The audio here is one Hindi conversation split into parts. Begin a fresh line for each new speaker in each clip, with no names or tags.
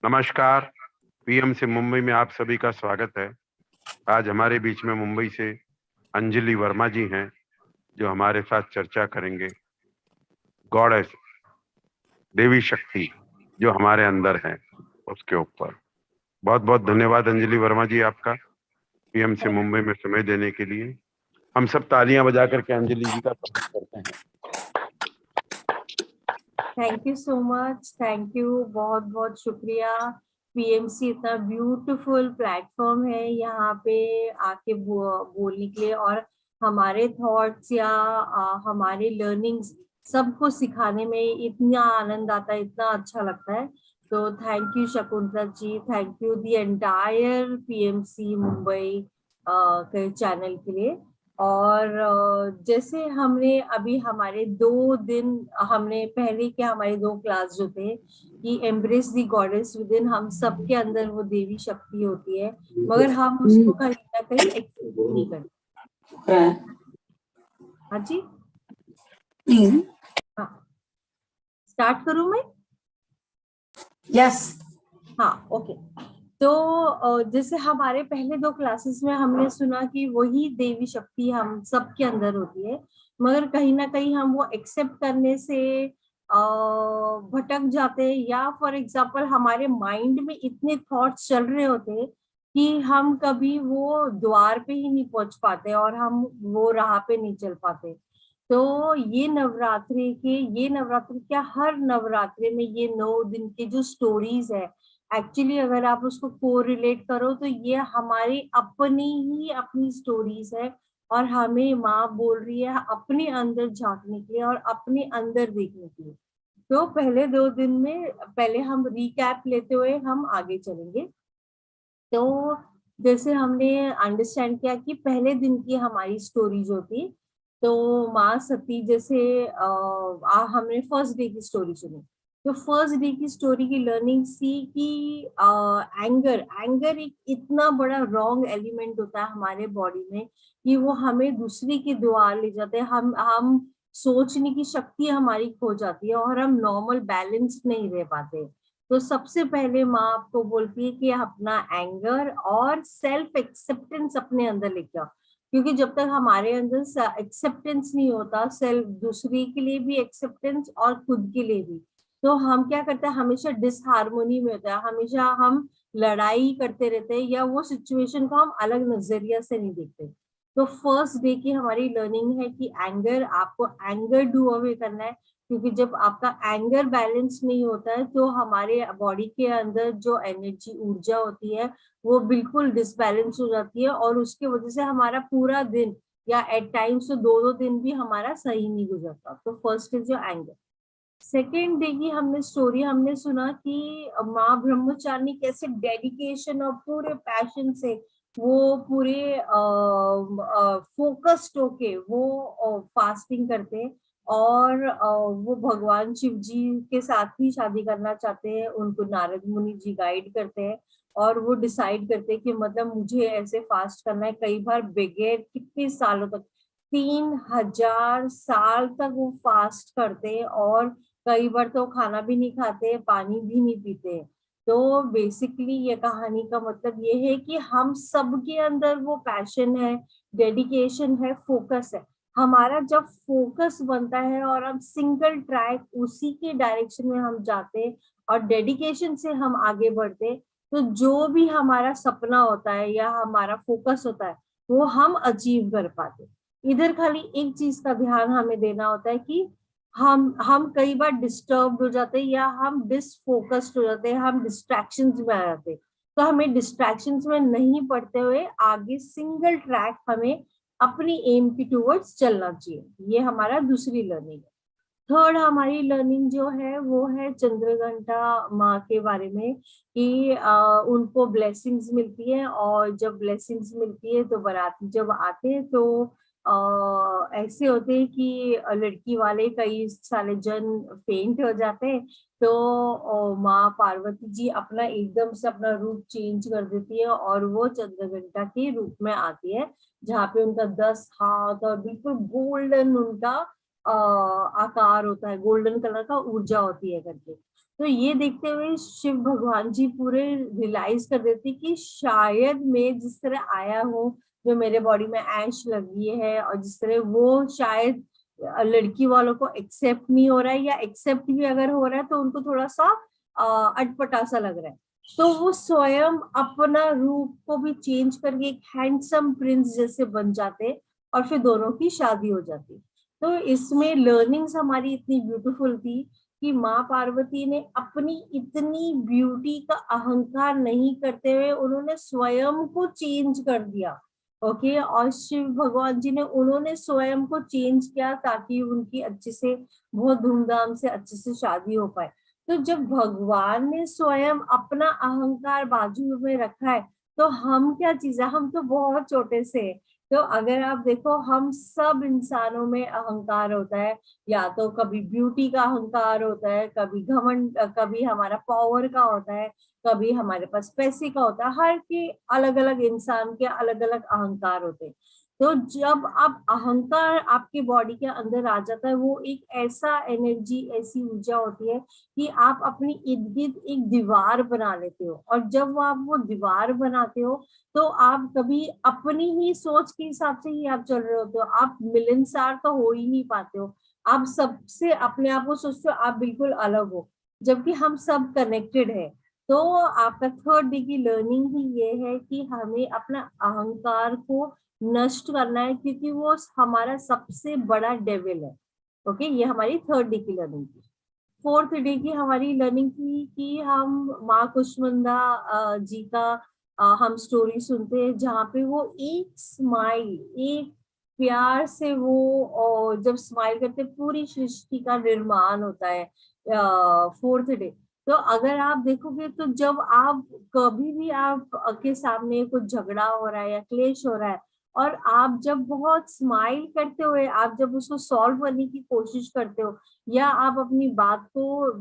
नमस्कार। पीएम से मुंबई में आप सभी का स्वागत है। आज हमारे बीच में मुंबई से अंजलि वर्मा जी हैं, जो हमारे साथ चर्चा करेंगे गॉडेस, देवी शक्ति जो हमारे अंदर है उसके ऊपर। बहुत बहुत धन्यवाद अंजलि वर्मा जी आपका, पीएम से मुंबई में समय देने के लिए। हम सब तालियां बजा करके अंजलि जी का स्वागत करते हैं।
Thank you so much, thank you, बहुत बहुत शुक्रिया। पीएमसी इतना ब्यूटीफुल प्लेटफॉर्म है यहाँ पे आके बोलने के लिए, और हमारे थॉट्स या हमारे लर्निंग्स सबको सिखाने में इतना आनंद आता है, इतना अच्छा लगता है। तो thank you Shakuntala ji, thank you the entire PMC Mumbai के चैनल के लिए। और जैसे हमने अभी हमारे 2 दिन, हमने पहले के हमारे 2 क्लास जो थे कि embrace the goddess with in, हम सबके अंदर वो देवी शक्ति होती है, मगर हम उसको कहीं ना कहीं एक्सेप्ट नहीं करते। हाँ जी, हाँ, स्टार्ट करूं मैं?
यस।
हाँ, ओके। तो जैसे हमारे पहले 2 क्लासेस में हमने सुना कि वही देवी शक्ति हम सबके अंदर होती है, मगर कहीं ना कहीं हम वो एक्सेप्ट करने से भटक जाते हैं, या फॉर एग्जाम्पल हमारे माइंड में इतने थॉट्स चल रहे होते हैं कि हम कभी वो द्वार पे ही नहीं पहुंच पाते और हम वो राह पे नहीं चल पाते। तो ये नवरात्रि क्या, हर नवरात्रि में ये 9 दिन के जो स्टोरीज है, एक्चुअली अगर आप उसको कोरिलेट करो तो ये हमारी अपनी स्टोरीज है, और हमें माँ बोल रही है अपने अंदर झांकने के लिए और अपने अंदर देखने के लिए। तो पहले 2 दिन में पहले हम रिकैप लेते हुए हम आगे चलेंगे। तो जैसे हमने अंडरस्टैंड किया कि पहले दिन की हमारी स्टोरी जो थी, तो माँ सती, जैसे हमने फर्स्ट डे की स्टोरी सुनी। तो फर्स्ट डे की स्टोरी की लर्निंग सी कि एंगर एक इतना बड़ा रॉन्ग एलिमेंट होता है हमारे बॉडी में कि वो हमें दूसरे की दुआ ले जाते हैं। हम सोचने की शक्ति हमारी खो जाती है और हम नॉर्मल बैलेंस नहीं रह पाते। तो सबसे पहले माँ आपको बोलती है कि अपना एंगर और सेल्फ एक्सेप्टेंस अपने अंदर लेके आओ, क्योंकि जब तक हमारे अंदर एक्सेप्टेंस नहीं होता, सेल्फ, दूसरे के लिए भी एक्सेप्टेंस और खुद के लिए भी, तो हम क्या करते हैं, हमेशा डिसहार्मोनी में होता है, हमेशा हम लड़ाई करते रहते हैं, या वो सिचुएशन को हम अलग नजरिया से नहीं देखते। तो फर्स्ट डे की हमारी लर्निंग है कि आपको एंगर डू अवे करना है, क्योंकि जब आपका एंगर बैलेंस नहीं होता है तो हमारे बॉडी के अंदर जो एनर्जी, ऊर्जा होती है, वो बिल्कुल डिसबैलेंस हो जाती है, और उसके वजह से हमारा पूरा दिन या एट टाइम्स तो 2-2 दिन भी हमारा सही नहीं गुजरता। तो फर्स्ट इज जो एंगर। सेकेंड डे की हमने सुना कि माँ ब्रह्मचारिणी कैसे डेडिकेशन और पूरे पैशन से, वो पूरे फोकस्ड होके वो फास्टिंग करते हैं, और वो भगवान शिव जी के साथ ही शादी करना चाहते हैं। उनको नारद मुनि जी गाइड करते हैं, और वो डिसाइड करते हैं कि मतलब मुझे ऐसे फास्ट करना है। कई बार बगैर कितने सालों तक, 3000 साल तक वो फास्ट करते हैं, और कई बार तो खाना भी नहीं खाते, पानी भी नहीं पीते। तो बेसिकली ये कहानी का मतलब ये है कि हम सबके अंदर वो पैशन है, डेडिकेशन है, फोकस है। हमारा जब फोकस बनता है और हम सिंगल ट्रैक उसी के डायरेक्शन में हम जाते हैं और डेडिकेशन से हम आगे बढ़ते, तो जो भी हमारा सपना होता है या हमारा फोकस होता है वो हम अचीव कर पाते। इधर खाली एक चीज का ध्यान हमें देना होता है कि हम कई बार डिस्टर्ब हो जाते हैं, या हम डिसफोकस्ड हो जाते हैं, हम डिस्ट्रैक्शंस में आ जाते हैं। तो हमें डिस्ट्रैक्शंस में नहीं पड़ते हुए आगे सिंगल ट्रैक हमें अपनी एम की टूवर्ड्स चलना चाहिए। ये हमारा दूसरी लर्निंग है। थर्ड हमारी लर्निंग जो है वो है चंद्रघंटा माँ के बारे में, कि उनको ब्लेसिंग्स मिलती है, और जब ब्लेसिंग्स मिलती है तो बाराती जब आते हैं तो ऐसे होते हैं कि लड़की वाले कई सारे जन फेंट हो जाते हैं। तो माँ पार्वती जी अपना एकदम से अपना रूप चेंज कर देती है, और वो चंद्रघंटा के रूप में आती है, जहाँ पे उनका 10 हाथ और बिल्कुल गोल्डन उनका आकार होता है, गोल्डन कलर का ऊर्जा होती है करके। तो ये देखते हुए शिव भगवान जी पूरे रियलाइज कर देते कि शायद मैं जिस तरह आया हूँ, जो मेरे बॉडी में ऐश लगी है, और जिस तरह वो शायद लड़की वालों को एक्सेप्ट नहीं हो रहा है, या एक्सेप्ट भी अगर हो रहा है तो उनको थोड़ा सा अटपटा सा लग रहा है, तो वो स्वयं अपना रूप को भी चेंज करके एक हैंडसम प्रिंस जैसे बन जाते, और फिर दोनों की शादी हो जाती। तो इसमें लर्निंग्स हमारी इतनी ब्यूटीफुल थी कि माँ पार्वती ने अपनी इतनी ब्यूटी का अहंकार नहीं करते हुए उन्होंने स्वयं को चेंज कर दिया। ओके, और शिव भगवान जी ने उन्होंने स्वयं को चेंज किया ताकि उनकी अच्छे से, बहुत धूमधाम से अच्छे से शादी हो पाए। तो जब भगवान ने स्वयं अपना अहंकार बाजू में रखा है, तो हम क्या चीज है, हम तो बहुत छोटे से हैं। तो अगर आप देखो, हम सब इंसानों में अहंकार होता है, या तो कभी ब्यूटी का अहंकार होता है, कभी घमंड, कभी हमारा पावर का होता है, कभी हमारे पास पैसे का होता है। हर के अलग अलग इंसान के अलग अलग अहंकार होते हैं। तो जब आप अहंकार आपके बॉडी के अंदर आ जाता है, वो एक ऐसा एनर्जी, ऐसी ऊर्जा होती है कि आप अपनी इर्द गिर्द एक दीवार बना लेते हो, और जब आप वो दीवार बनाते हो तो आप कभी अपनी ही सोच के हिसाब से ही आप चल रहे होते हो, आप मिलनसार तो हो ही नहीं पाते हो। आप सबसे अपने आप को सोचते हो आप बिल्कुल अलग हो, जबकि हम सब कनेक्टेड है। तो आपका थर्ड डे की लर्निंग ही ये है कि हमें अपना अहंकार को नष्ट करना है, क्योंकि वो हमारा सबसे बड़ा डेविल है। ओके, ये हमारी थर्ड डे की लर्निंग थी। फोर्थ डे की हमारी लर्निंग थी कि हम माँ कुष्मांडा जी का हम स्टोरी सुनते हैं, जहाँ पे वो एक स्माइल, एक प्यार से वो, और जब स्माइल करते पूरी सृष्टि का निर्माण होता है फोर्थ डे। तो अगर आप देखोगे तो जब आप कभी भी आप के सामने कुछ झगड़ा हो रहा है या क्लेश हो रहा है, और आप जब बहुत स्माइल करते हुए आप जब उसको सॉल्व करने की कोशिश करते हो, या आप अपनी बात को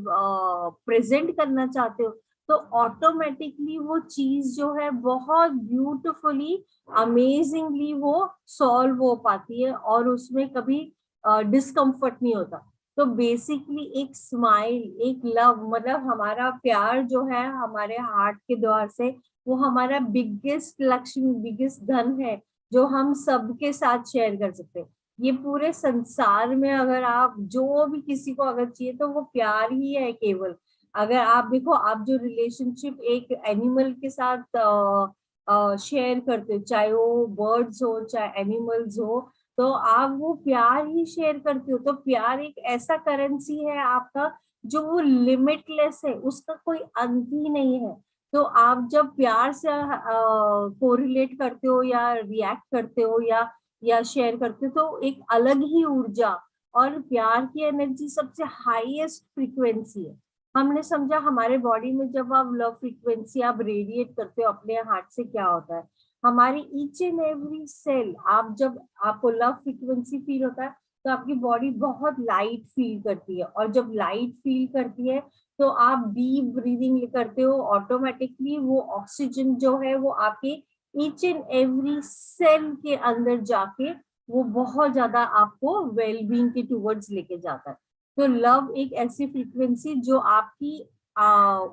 प्रेजेंट करना चाहते हो, तो ऑटोमेटिकली वो चीज जो है बहुत ब्यूटिफुली, अमेजिंगली वो सॉल्व हो पाती है, और उसमें कभी डिस्कम्फर्ट नहीं होता। तो बेसिकली एक स्माइल, एक लव, मतलब हमारा प्यार जो है हमारे हार्ट के द्वार से, वो हमारा बिगेस्ट लक्ष्मी, बिगेस्ट धन है, जो हम सबके साथ शेयर कर सकते हैं। ये पूरे संसार में अगर आप जो भी किसी को अगर चाहिए तो वो प्यार ही है केवल। अगर आप देखो, आप जो रिलेशनशिप एक एनिमल के साथ शेयर करते हो, चाहे वो बर्ड्स हो चाहे एनिमल्स हो, तो आप वो प्यार ही शेयर करते हो। तो प्यार एक ऐसा करेंसी है आपका, जो वो लिमिटलेस है, उसका कोई अंत ही नहीं है। तो आप जब प्यार से कोरिलेट करते हो या रिएक्ट करते हो या शेयर करते हो, तो एक अलग ही ऊर्जा, और प्यार की एनर्जी सबसे हाईएस्ट फ्रीक्वेंसी है। हमने समझा हमारे बॉडी में जब आप लव फ्रीक्वेंसी आप रेडिएट करते हो अपने हार्ट से, क्या होता है, हमारी ईच एंड एवरी सेल, आप जब आपको लव फ्रीक्वेंसी फील होता है तो आपकी बॉडी बहुत लाइट फील करती है, और जब लाइट फील करती है तो आप डीप ब्रीदिंग करते हो, ऑटोमेटिकली वो ऑक्सीजन जो है वो आपके ईच एंड एवरी सेल के अंदर जाके वो बहुत ज्यादा आपको वेलबींग के टूवर्ड्स लेके जाता है। तो लव एक ऐसी फ्रीक्वेंसी जो आपकी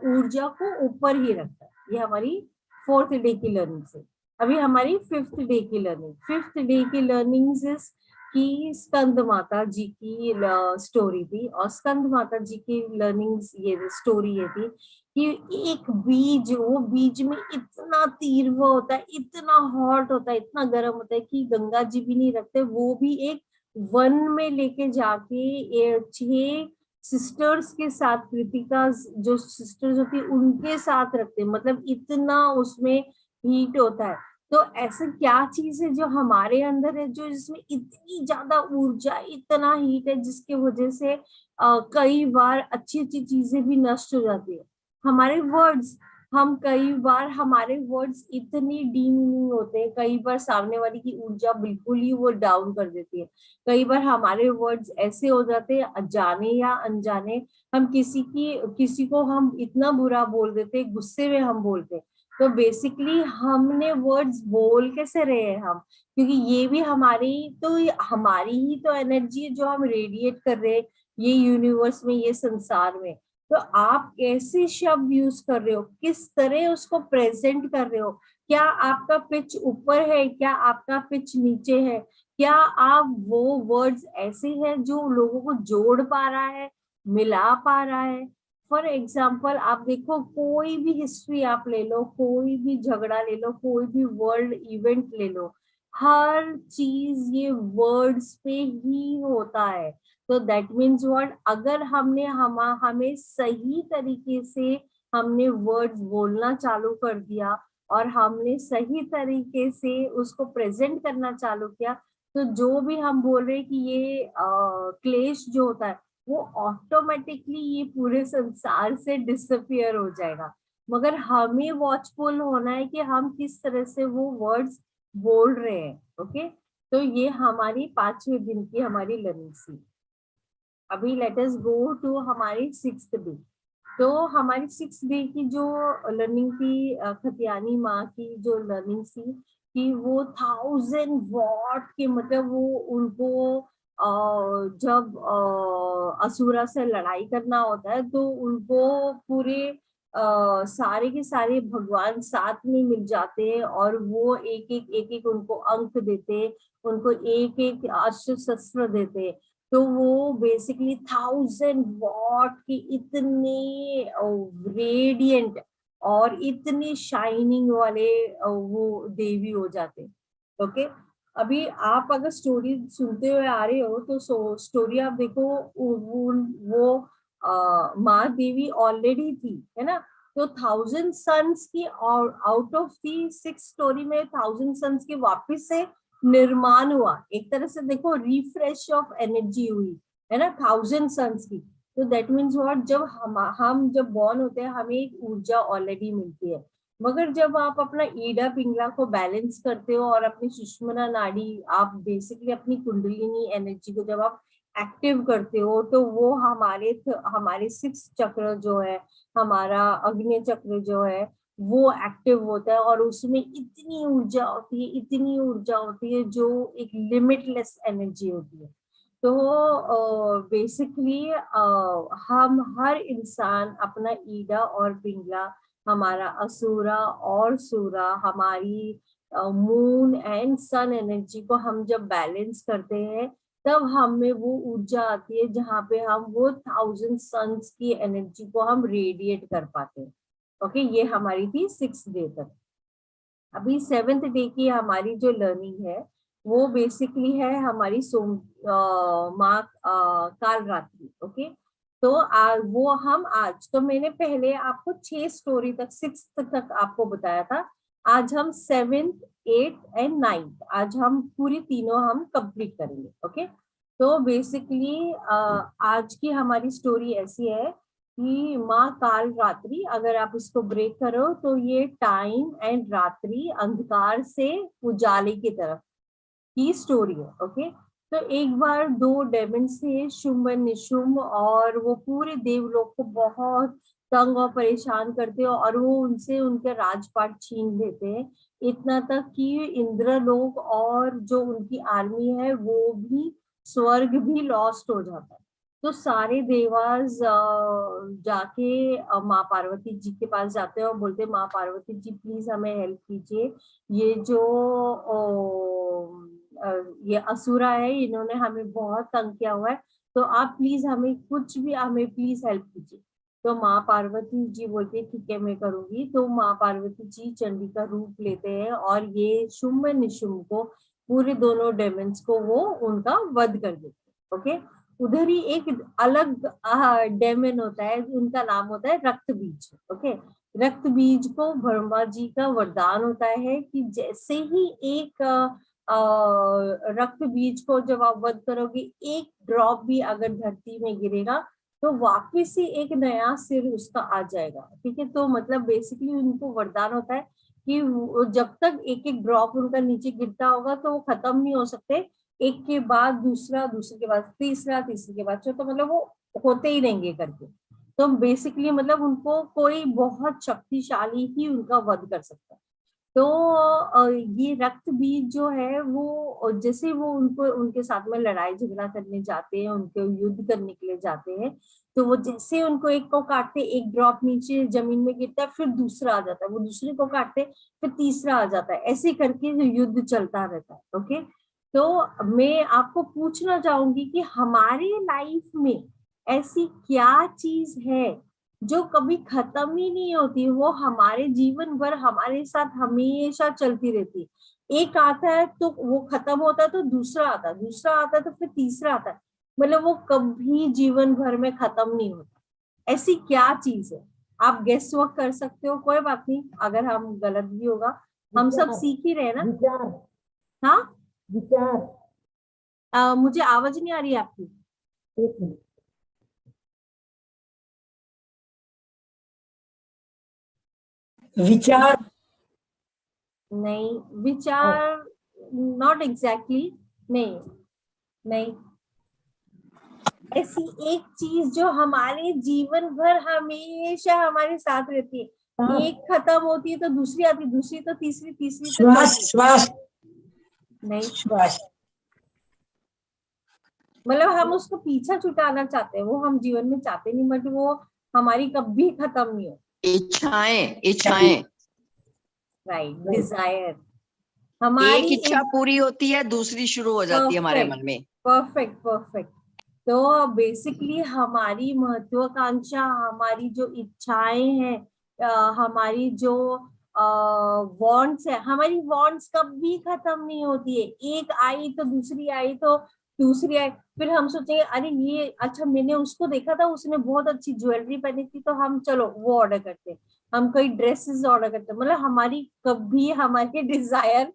ऊर्जा को ऊपर ही रखता है। ये हमारी फोर्थ डे की लर्निंग से। अभी हमारी फिफ्थ डे की लर्निंग, फिफ्थ डे की लर्निंग्स इज कि स्कंद माता जी की स्टोरी थी, और स्कंद माता जी की लर्निंग्स, ये स्टोरी ये थी कि एक बीज, वो बीज में इतना तीव्र होता है, इतना हॉट होता है, इतना गर्म होता है कि गंगा जी भी नहीं रखते, वो भी एक वन में लेके जाके 6 सिस्टर्स के साथ, कृतिका जो सिस्टर्स होती है उनके साथ रखते हैं, मतलब इतना उसमें हीट होता है। तो ऐसा क्या चीज है जो हमारे अंदर है, जो जिसमें इतनी ज्यादा ऊर्जा, इतना हीट है, जिसके वजह से कई बार अच्छी अच्छी चीजें भी नष्ट हो जाती है। हमारे वर्ड्स, हम कई बार हमारे वर्ड्स इतनी डीमीनिंग होते हैं, कई बार सामने वाली की ऊर्जा बिल्कुल ही वो डाउन कर देती है। कई बार हमारे वर्ड्स ऐसे हो जाते हैं, जाने या अनजाने, हम किसी को हम इतना बुरा बोल देते, गुस्से में हम बोलते। तो बेसिकली हमने वर्ड्स बोल कैसे रहे हैं हम, क्योंकि ये भी हमारी ही तो एनर्जी है जो हम रेडिएट कर रहे हैं ये यूनिवर्स में, ये संसार में। तो आप कैसे शब्द यूज कर रहे हो, किस तरह उसको प्रेजेंट कर रहे हो, क्या आपका पिच ऊपर है, क्या आपका पिच नीचे है, क्या आप वो वर्ड्स ऐसे हैं जो लोगों को जोड़ पा रहा है, मिला पा रहा है। फॉर एग्जाम्पल आप देखो, कोई भी हिस्ट्री आप ले लो, कोई भी झगड़ा ले लो, कोई भी वर्ल्ड इवेंट ले लो, हर चीज ये वर्ड्स पे ही होता है। तो दैट मीन्स व्हाट, अगर हमें सही तरीके से हमने वर्ड्स बोलना चालू कर दिया और हमने सही तरीके से उसको प्रेजेंट करना चालू किया, तो जो भी हम बोल रहे हैं कि ये क्लेश जो होता है वो ऑटोमेटिकली ये पूरे संसार से डिसअपियर हो जाएगा। मगर हमें वॉचफुल होना है कि हम किस तरह से वो वर्ड्स बोल रहे हैं। ओके, तो ये हमारी 5वें दिन की हमारी लर्निंग थी। अभी लेट अस गो टू हमारी 6th डे। तो हमारी 6th डे की जो लर्निंग थी, खतियानी माँ की जो लर्निंग थी कि वो 1000 वॉट के, मतलब वो उनको जब असुरा से लड़ाई करना होता है तो उनको पूरे सारे के सारे भगवान साथ में मिल जाते हैं और वो एक एक उनको अंक देते, उनको एक एक अस्त्र शस्त्र देते। तो वो बेसिकली 1000 वॉट की इतने रेडियंट और इतने शाइनिंग वाले वो देवी हो जाते। ओके, अभी आप अगर स्टोरी सुनते हुए आ रहे हो तो स्टोरी आप देखो, वो माँ देवी ऑलरेडी थी, है ना। तो 1000 सन्स की, और आउट ऑफ दी 6 स्टोरी में 1000 सन्स के वापस से निर्माण हुआ, एक तरह से देखो रिफ्रेश ऑफ एनर्जी हुई, है ना, 1000 सन्स की। तो दैट मीन्स व्हाट, जब हम जब बॉर्न होते हैं हमें एक ऊर्जा ऑलरेडी मिलती है। मगर जब आप अपना ईडा पिंगला को बैलेंस करते हो और अपनी सुषुम्ना नाड़ी, आप बेसिकली अपनी कुंडलिनी एनर्जी को जब आप एक्टिव करते हो, तो वो हमारे 6 चक्र जो है, हमारा अग्नि चक्र जो है वो एक्टिव होता है और उसमें इतनी ऊर्जा होती है, इतनी ऊर्जा होती है जो एक लिमिटलेस एनर्जी होती है। तो बेसिकली हम हर इंसान अपना ईडा और पिंगला, हमारा असुरा और सूरा, हमारी मून एंड सन एनर्जी को हम जब बैलेंस करते हैं, तब हमें वो ऊर्जा आती है जहाँ पे हम वो 1000 सन्स की एनर्जी को हम रेडिएट कर पाते हैं। ओके, ये हमारी थी 6th डे तक। अभी 7th डे की हमारी जो लर्निंग है वो बेसिकली है हमारी माँ काल रात्रि। ओके, तो वो हम आज, तो मैंने पहले आपको 6 स्टोरी तक, 6th तक आपको बताया था। आज हम 7th 8th एंड 9th, आज हम पूरी तीनों हम कंप्लीट करेंगे। ओके, तो बेसिकली आज की हमारी स्टोरी ऐसी है कि माँ काल रात्रि, अगर आप इसको ब्रेक करो तो ये टाइम एंड रात्रि, अंधकार से उजाले की तरफ की स्टोरी है। ओके, तो एक बार 2 डेमन्स थे, शुंभ और निशुंभ, और वो पूरे देवलोक को बहुत तंग और परेशान करते हैं और वो उनसे उनके राजपाट छीन लेते हैं। इतना तक कि इंद्रलोक और जो उनकी आर्मी है वो भी, स्वर्ग भी लॉस्ट हो जाता है। तो सारे देवास जाके माँ पार्वती जी के पास जाते हैं और बोलते हैं, माँ पार्वती जी प्लीज हमें हेल्प कीजिए, ये जो ये असुरा है, इन्होंने हमें बहुत तंग किया हुआ है, तो आप प्लीज हमें कुछ भी, हमें प्लीज हेल्प कीजिए। तो माँ पार्वती जी बोलती है ठीक है मैं करूंगी। तो माँ पार्वती जी चंडी का रूप लेते हैं और ये शुंभ निशुंभ को, पूरे दोनों डेमन्स को वो उनका वध कर देते हैं। ओके, उधर ही एक अलग डेमन होता है, उनका नाम होता है रक्त बीज। ओके, रक्त बीज को ब्रह्मा जी का वरदान होता है कि जैसे ही एक रक्त बीज को जब आप वध करोगे, एक ड्रॉप भी अगर धरती में गिरेगा तो वापिस ही एक नया सिर उसका आ जाएगा। ठीक है, तो मतलब बेसिकली उनको वरदान होता है कि जब तक एक एक ड्रॉप उनका नीचे गिरता होगा तो वो खत्म नहीं हो सकते, एक के बाद दूसरा, दूसरे के बाद तीसरा, तीसरे के बाद चौथा, तो मतलब वो होते ही रहेंगे करके। तो बेसिकली मतलब उनको कोई बहुत शक्तिशाली ही उनका वध कर सकता है। तो ये रक्त बीज जो है वो जैसे वो उनको उनके साथ में लड़ाई झगड़ा करने जाते हैं, उनको युद्ध करने के लिए जाते हैं, तो वो जैसे उनको एक को काटते, एक ड्रॉप नीचे जमीन में गिरता है, फिर दूसरा आ जाता है, वो दूसरे को काटते, फिर तीसरा आ जाता है, ऐसे करके जो युद्ध चलता रहता है। ओके, तो मैं आपको पूछना चाहूंगी कि हमारी लाइफ में ऐसी क्या चीज है जो कभी खत्म ही नहीं होती, वो हमारे जीवन भर हमारे साथ हमेशा चलती रहती है। एक आता है तो वो खत्म होता है, तो दूसरा आता है, दूसरा आता है तो फिर तीसरा आता है, मतलब वो कभी जीवन भर में खत्म नहीं होता। ऐसी क्या चीज है? आप गेस वर्क कर सकते हो, कोई बात नहीं, अगर हम गलत भी होगा, हम सब
विचार,
सीख ही रहे हैं ना।
विचार,
हाँ,
विचार।
मुझे आवाज नहीं आ रही आपकी।
एक मिनट। विचार।
नहीं, विचार नॉट एग्जैक्टली, नहीं नहीं। ऐसी एक चीज जो हमारे जीवन भर हमेशा हमारे साथ रहती है, एक खत्म होती है तो दूसरी आती, दूसरी तो तीसरी, तीसरी तो
श्वास,
चौथी।
श्वास,
नहीं,
श्वास।
मतलब हम उसको पीछा छुटाना चाहते हैं, वो हम जीवन में चाहते नहीं, बट वो हमारी कभी खत्म नहीं हो।
इच्छाएं, इच्छाएं।
Right, desire.
एक
हमारी
इच्छा पूरी होती है, दूसरी शुरू हो जाती है हमारे मन में।
Perfect perfect. तो बेसिकली हमारी महत्वाकांक्षा, हमारी जो इच्छाएं हैं, हमारी जो वांट्स है, हमारी वांट्स कभी खत्म नहीं होती है। एक आई तो दूसरी आई तो दूसरी आई, फिर हम सोचेंगे अरे ये अच्छा, मैंने उसको देखा था, उसने बहुत अच्छी ज्वेलरी पहनी थी, तो हम चलो वो ऑर्डर करते हैं, हम कोई ड्रेसेस ऑर्डर करते हैं, मतलब हमारी कभी हमारी डिजायर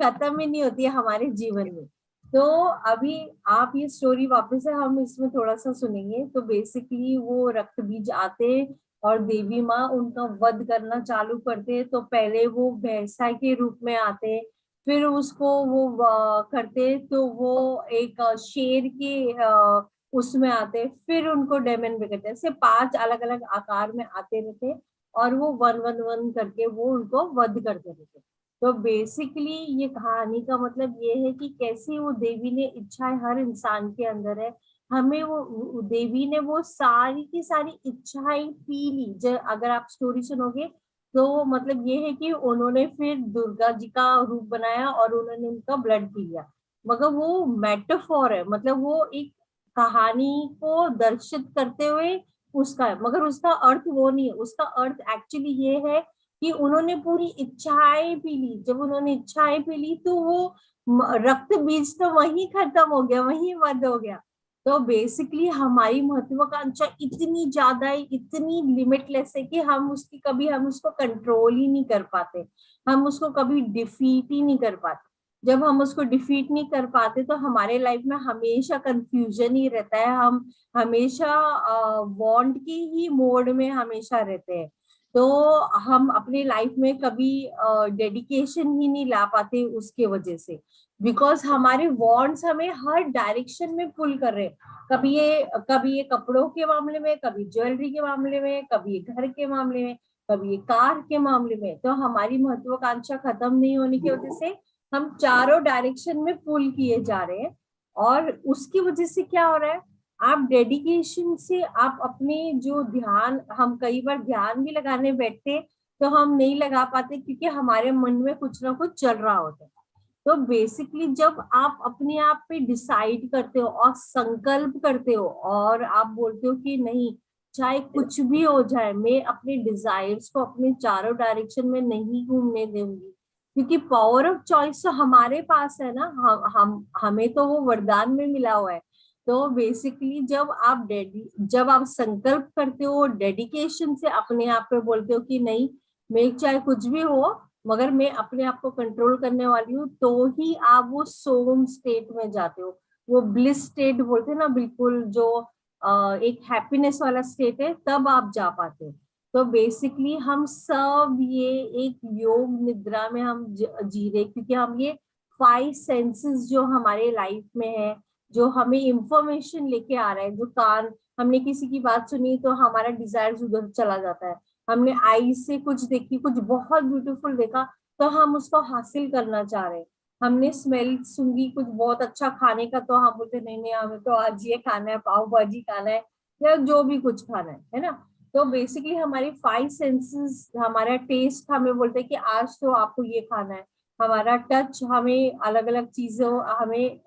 खत्म ही नहीं होती है हमारे जीवन में। तो अभी आप ये स्टोरी वापस से हम इसमें थोड़ा सा सुनेंगे। तो बेसिकली वो रक्त बीज आते और देवी माँ उनका वध करना चालू करते। तो पहले वो भैंसा के रूप में आते, फिर उसको वो करते, तो वो एक शेर के उसमें आते, फिर उनको डेमन में करते, ऐसे 5 अलग अलग आकार में आते रहते, और वो वन वन वन करके वो उनको वध करते रहते। तो बेसिकली ये कहानी का मतलब ये है कि कैसे वो देवी ने इच्छाएं हर इंसान के अंदर है, हमें वो देवी ने वो सारी की सारी इच्छाएं पी ली। अगर आप स्टोरी सुनोगे तो मतलब ये है कि उन्होंने फिर दुर्गा जी का रूप बनाया और उन्होंने उनका ब्लड पी लिया, मगर वो मेटाफोर है, मतलब वो एक कहानी को दर्शित करते हुए उसका है, मगर उसका अर्थ वो नहीं है। उसका अर्थ एक्चुअली ये है कि उन्होंने पूरी इच्छाएं पी ली। जब उन्होंने इच्छाएं पी ली तो वो रक्त बीज तो वहीं खत्म हो गया, वहीं बंद हो गया। तो बेसिकली हमारी महत्वाकांक्षा इतनी ज्यादा है, इतनी लिमिटलेस है कि हम उसको कंट्रोल ही नहीं कर पाते, हम उसको कभी डिफीट ही नहीं कर पाते। जब हम उसको डिफीट नहीं कर पाते तो हमारे लाइफ में हमेशा कंफ्यूजन ही रहता है, हम हमेशा वांट के ही मोड में हमेशा रहते हैं। तो हम अपनी लाइफ में कभी डेडिकेशन ही नहीं ला पाते उसके वजह से, बिकॉज हमारे वांट्स हमें हर डायरेक्शन में पुल कर रहे हैं। कभी ये कपड़ों के मामले में, कभी ज्वेलरी के मामले में, कभी ये घर के मामले में, कभी ये कार के मामले में। तो हमारी महत्वाकांक्षा खत्म नहीं होने की वजह से हम चारों डायरेक्शन में पुल किए जा रहे हैं, और उसकी वजह से क्या हो रहा है, आप डेडिकेशन से आप अपने जो ध्यान, हम कई बार ध्यान भी लगाने बैठते तो हम नहीं लगा पाते क्योंकि हमारे मन में कुछ ना कुछ चल रहा होता है। तो बेसिकली जब आप अपने आप पे डिसाइड करते हो और संकल्प करते हो और आप बोलते हो कि नहीं, चाहे कुछ भी हो जाए, मैं अपने डिजायर्स को अपने चारों डायरेक्शन में नहीं घूमने दूंगी, क्योंकि पावर ऑफ चॉइस तो हमारे पास है ना, हम हमें तो वो वरदान में मिला हुआ है। तो बेसिकली जब आप संकल्प करते हो डेडिकेशन से, अपने आप पे बोलते हो कि नहीं, मैं चाहे कुछ भी हो मगर मैं अपने आप को कंट्रोल करने वाली हूँ, तो ही आप वो सोम स्टेट में जाते हो। वो ब्लिस स्टेट बोलते हैं ना, बिल्कुल जो एक हैप्पीनेस वाला स्टेट है, तब आप जा पाते हो। तो बेसिकली हम सब ये एक योग निद्रा में हम जी रहे, क्योंकि हम ये 5 सेंसेस जो हमारे लाइफ में है, जो हमें इंफॉर्मेशन लेके आ रहा है, जो कान, हमने किसी की बात सुनी तो हमारा डिजायर उधर चला जाता है, हमने आई से कुछ देखी, कुछ बहुत ब्यूटीफुल देखा तो हम उसको हासिल करना चाह रहे हैं। हमने स्मेल सूंघी कुछ बहुत अच्छा खाने का, तो हम बोलते नहीं नहीं हमें तो आज ये खाना है, पाव भाजी खाना है या जो भी कुछ खाना है ना। तो बेसिकली हमारी 5 सेंसेस, हमारा टेस्ट हमें बोलते हैं कि आज तो आपको ये खाना है। हमारा टच हमें अलग अलग चीजों हमें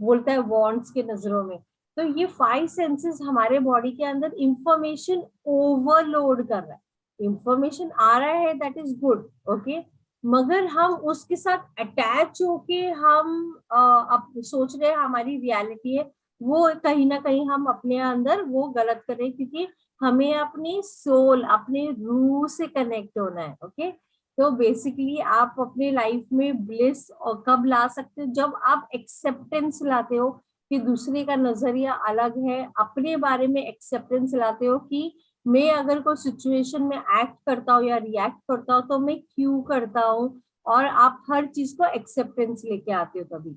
बोलता है वांट्स के नजरों में। तो ये 5 सेंसेस हमारे बॉडी के अंदर इंफॉर्मेशन ओवरलोड कर रहा है। इंफॉर्मेशन आ रहा है, दैट इज गुड, ओके। मगर हम उसके साथ अटैच होके हम अब सोच रहे हैं हमारी रियलिटी है, वो कहीं ना कहीं हम अपने अंदर वो गलत कर रहे हैं, क्योंकि हमें अपनी सोल, अपने रूह से कनेक्ट होना है, ओके। तो बेसिकली आप अपने लाइफ में ब्लिस कब ला सकते हो? जब आप एक्सेप्टेंस लाते हो कि दूसरे का नजरिया अलग है, अपने बारे में एक्सेप्टेंस लाते हो कि मैं अगर कोई सिचुएशन में एक्ट करता हूँ या रिएक्ट करता हूँ तो मैं क्यों करता हूँ, और आप हर चीज को एक्सेप्टेंस लेके आते हो तभी।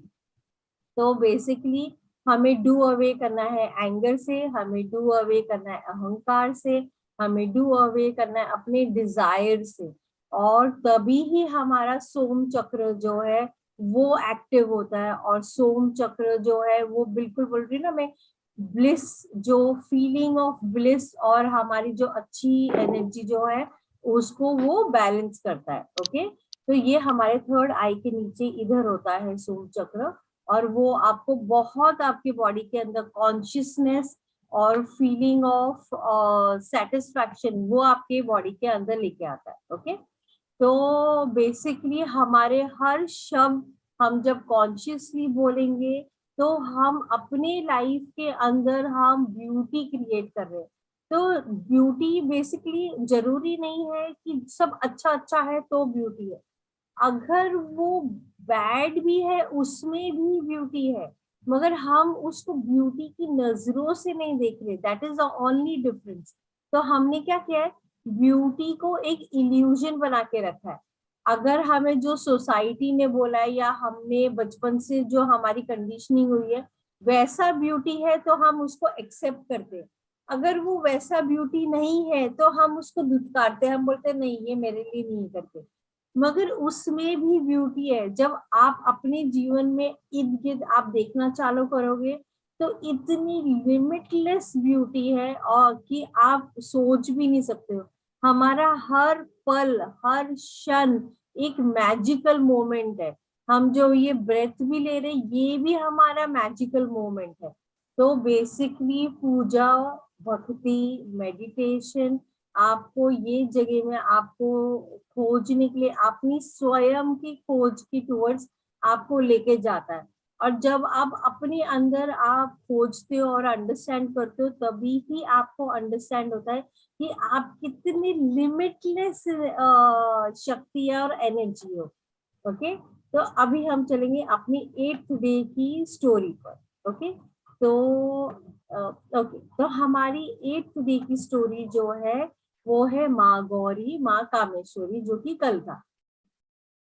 तो बेसिकली हमें डू अवे करना है एंगर से, हमें डू अवे करना है अहंकार से, हमें डू अवे करना है अपने डिजायर से, और तभी ही हमारा सोम चक्र जो है वो एक्टिव होता है। और सोम चक्र जो है वो बिल्कुल बोल रही ना मैं, ब्लिस, जो फीलिंग ऑफ ब्लिस और हमारी जो अच्छी एनर्जी जो है उसको वो बैलेंस करता है, ओके। तो ये हमारे थर्ड आई के नीचे इधर होता है सोम चक्र, और वो आपको बहुत आपकी बॉडी के अंदर कॉन्शियसनेस और फीलिंग ऑफ सेटिस्फैक्शन वो आपके बॉडी के अंदर लेके आता है, ओके। तो बेसिकली हमारे हर शब्द हम जब कॉन्शियसली बोलेंगे तो हम अपने लाइफ के अंदर हम ब्यूटी क्रिएट कर रहे हैं। तो ब्यूटी बेसिकली जरूरी नहीं है कि सब अच्छा अच्छा है तो ब्यूटी है, अगर वो बैड भी है उसमें भी ब्यूटी है, मगर हम उसको ब्यूटी की नजरों से नहीं देख रहे, that is the only difference. तो हमने क्या किया है, ब्यूटी को एक इल्यूजन बना के रखा है। अगर हमें जो सोसाइटी ने बोला है या हमने बचपन से जो हमारी कंडीशनिंग हुई है वैसा ब्यूटी है तो हम उसको एक्सेप्ट करते हैं। अगर वो वैसा ब्यूटी नहीं है तो हम उसको धुतकारते हैं, हम बोलते हैं नहीं ये मेरे लिए नहीं करते। मगर उसमें भी ब्यूटी है। जब आप अपने जीवन में इर्द गिर्द आप देखना चालू करोगे तो इतनी लिमिटलेस ब्यूटी है और कि आप सोच भी नहीं सकते हो। हमारा हर पल, हर क्षण एक मैजिकल मोमेंट है। हम जो ये ब्रेथ भी ले रहे ये भी हमारा मैजिकल मोमेंट है। तो बेसिकली पूजा, भक्ति, मेडिटेशन आपको ये जगह में आपको खोजने के लिए अपनी स्वयं की खोज की टूवर्ड्स आपको लेके जाता है। और जब आप अपने अंदर आप खोजते हो और अंडरस्टैंड करते हो तभी ही आपको अंडरस्टैंड होता है कि आप कितनी लिमिटलेस शक्ति और एनर्जी हो, ओके। तो अभी हम चलेंगे अपनी 8th डे की स्टोरी पर, ओके। तो ओके, तो हमारी 8th डे की स्टोरी जो है वो है माँ गौरी माँ कामेश्वरी, जो कि कल था,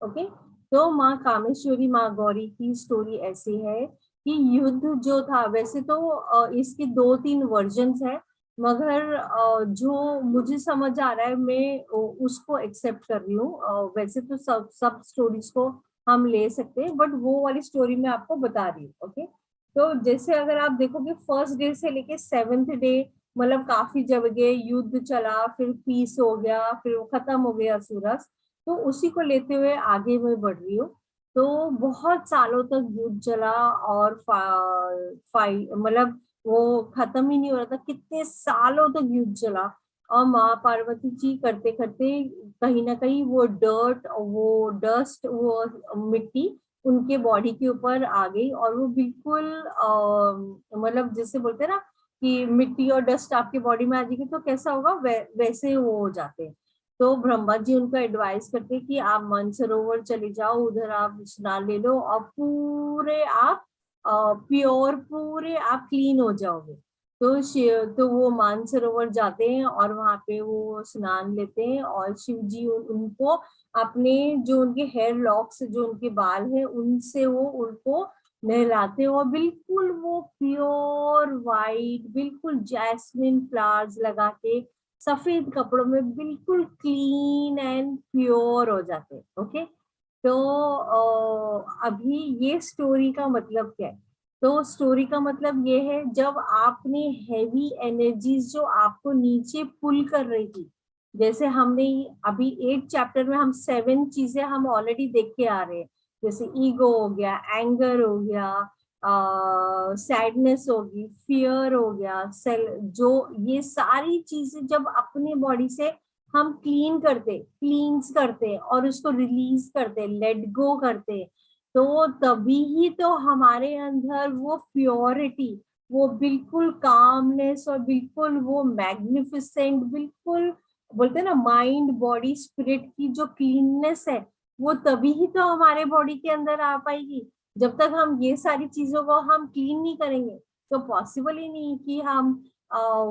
ओके। तो माँ कामेश्वरी माँ गौरी की स्टोरी ऐसी है कि युद्ध जो था, वैसे तो इसके 2-3 वर्जन्स है, मगर जो मुझे समझ आ रहा है मैं उसको एक्सेप्ट कर रही हूँ। वैसे तो सब स्टोरीज को हम ले सकते हैं, बट वो वाली स्टोरी मैं आपको बता रही हूँ, ओके। तो जैसे अगर आप देखोगे फर्स्ट डे से लेके 7th डे, मतलब काफी जगह युद्ध चला, फिर पीस हो गया, फिर वो खत्म हो गया सूरज। तो उसी को लेते हुए आगे मैं बढ़ रही हूँ। तो बहुत सालों तक युद्ध चला और मतलब वो खत्म ही नहीं हो रहा था, कितने सालों तक युद्ध चला। और माँ पार्वती जी करते करते कहीं ना कहीं वो डर्ट, वो डस्ट, वो मिट्टी उनके बॉडी के ऊपर आ गई, और वो बिल्कुल मतलब जैसे बोलते हैं ना कि मिट्टी और डस्ट आपकी बॉडी में आ जाएगी तो कैसा होगा, वैसे वो हो जाते हैं। तो ब्रह्मा जी उनको एडवाइस करते हैं कि आप मानसरोवर चले जाओ, उधर आप स्नान ले लो और पूरे आप प्योर, पूरे आप क्लीन हो जाओगे। तो वो मानसरोवर जाते हैं और वहां पे वो स्नान लेते हैं, और शिव जी उनको अपने जो उनके हेयर लॉक्स, जो उनके बाल हैं उनसे वो उनको नहलाते हैं, और बिल्कुल वो प्योर वाइट, बिल्कुल जैस्मिन फ्लावर्स लगा के सफेद कपड़ों में बिल्कुल क्लीन एंड प्योर हो जाते हैं। ओके, तो अभी ये स्टोरी का मतलब क्या है? तो स्टोरी का मतलब ये है, जब आपने हैवी एनर्जीज जो आपको नीचे पुल कर रही थी, जैसे हमने अभी 8 चैप्टर में हम 7 चीजें हम ऑलरेडी देख के आ रहे हैं, जैसे ईगो हो गया, एंगर हो गया, सैडनेस होगी, फियर हो गया, सेल, जो ये सारी चीजें जब अपने बॉडी से हम क्लींस करते और उसको रिलीज करते, लेट गो करते, तो तभी ही तो हमारे अंदर वो प्योरिटी, वो बिल्कुल कामनेस और बिल्कुल वो मैग्निफिसेंट, बिल्कुल बोलते हैं ना माइंड बॉडी स्पिरिट की जो क्लीननेस है, वो तभी ही तो हमारे बॉडी के अंदर आ पाएगी। जब तक हम ये सारी चीजों को हम क्लीन नहीं करेंगे तो पॉसिबल ही नहीं कि हम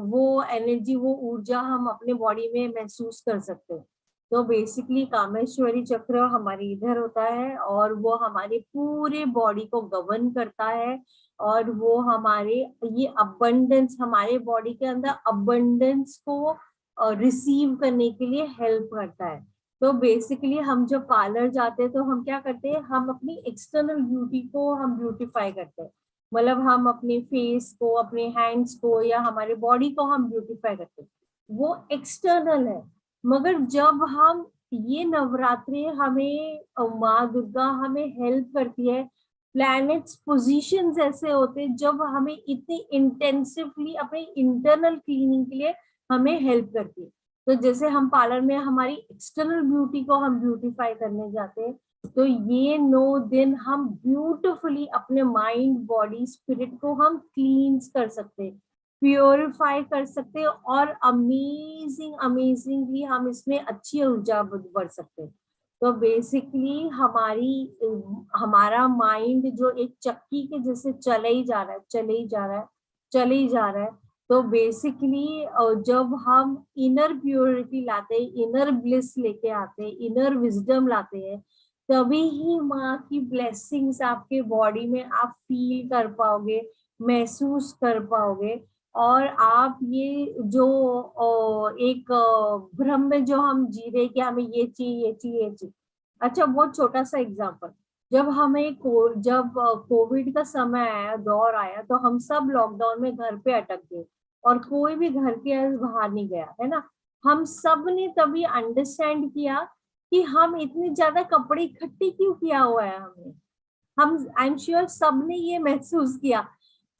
वो एनर्जी, वो ऊर्जा हम अपने बॉडी में महसूस कर सकते हैं। तो बेसिकली कामेश्वरी चक्र हमारे इधर होता है और वो हमारे पूरे बॉडी को गवर्न करता है, और वो हमारे ये अबंडेंस, हमारे बॉडी के अंदर अबंडेंस को रिसीव करने के लिए हेल्प करता है। तो बेसिकली हम जब पार्लर जाते हैं तो हम क्या करते हैं, हम अपनी एक्सटर्नल ब्यूटी को हम ब्यूटीफाई करते हैं, मतलब हम अपने फेस को, अपने हैंड्स को या हमारे बॉडी को हम ब्यूटीफाई करते हैं, वो एक्सटर्नल है। मगर जब हम ये नवरात्रि हमें माँ दुर्गा हमें हेल्प करती है, प्लैनेट्स पोजीशंस ऐसे होते हैं जब हमें इतनी इंटेंसिवली अपने इंटरनल क्लीनिंग के लिए हमें हेल्प करती है। तो जैसे हम पार्लर में हमारी एक्सटर्नल ब्यूटी को हम ब्यूटीफाई करने जाते हैं, तो ये 9 दिन हम ब्यूटिफुली अपने माइंड बॉडी स्पिरिट को हम क्लींस कर सकते हैं, प्योरीफाई कर सकते हैं, और अमेजिंगली हम इसमें अच्छी ऊर्जा बढ़ सकते हैं। तो बेसिकली हमारा माइंड जो एक चक्की के जैसे चले ही जा रहा है, तो बेसिकली जब हम इनर प्योरिटी लाते हैं, इनर ब्लिस लेके आते हैं, इनर विजडम लाते हैं, तभी ही माँ की ब्लेसिंग्स आपके बॉडी में आप फील कर पाओगे, महसूस कर पाओगे। और आप ये जो एक भ्रम में जो हम जी रहे कि हमें ये चाहिए। अच्छा, बहुत छोटा सा एग्जांपल, जब कोविड का समय आया, दौर आया, तो हम सब लॉकडाउन में घर पे अटक गए और कोई भी घर के बाहर नहीं गया, है ना। हम सब ने तभी अंडरस्टैंड किया कि हम इतने ज्यादा कपड़े इकट्ठे क्यों किया हुआ है हमने, हम आई एम श्योर सबने ये महसूस किया।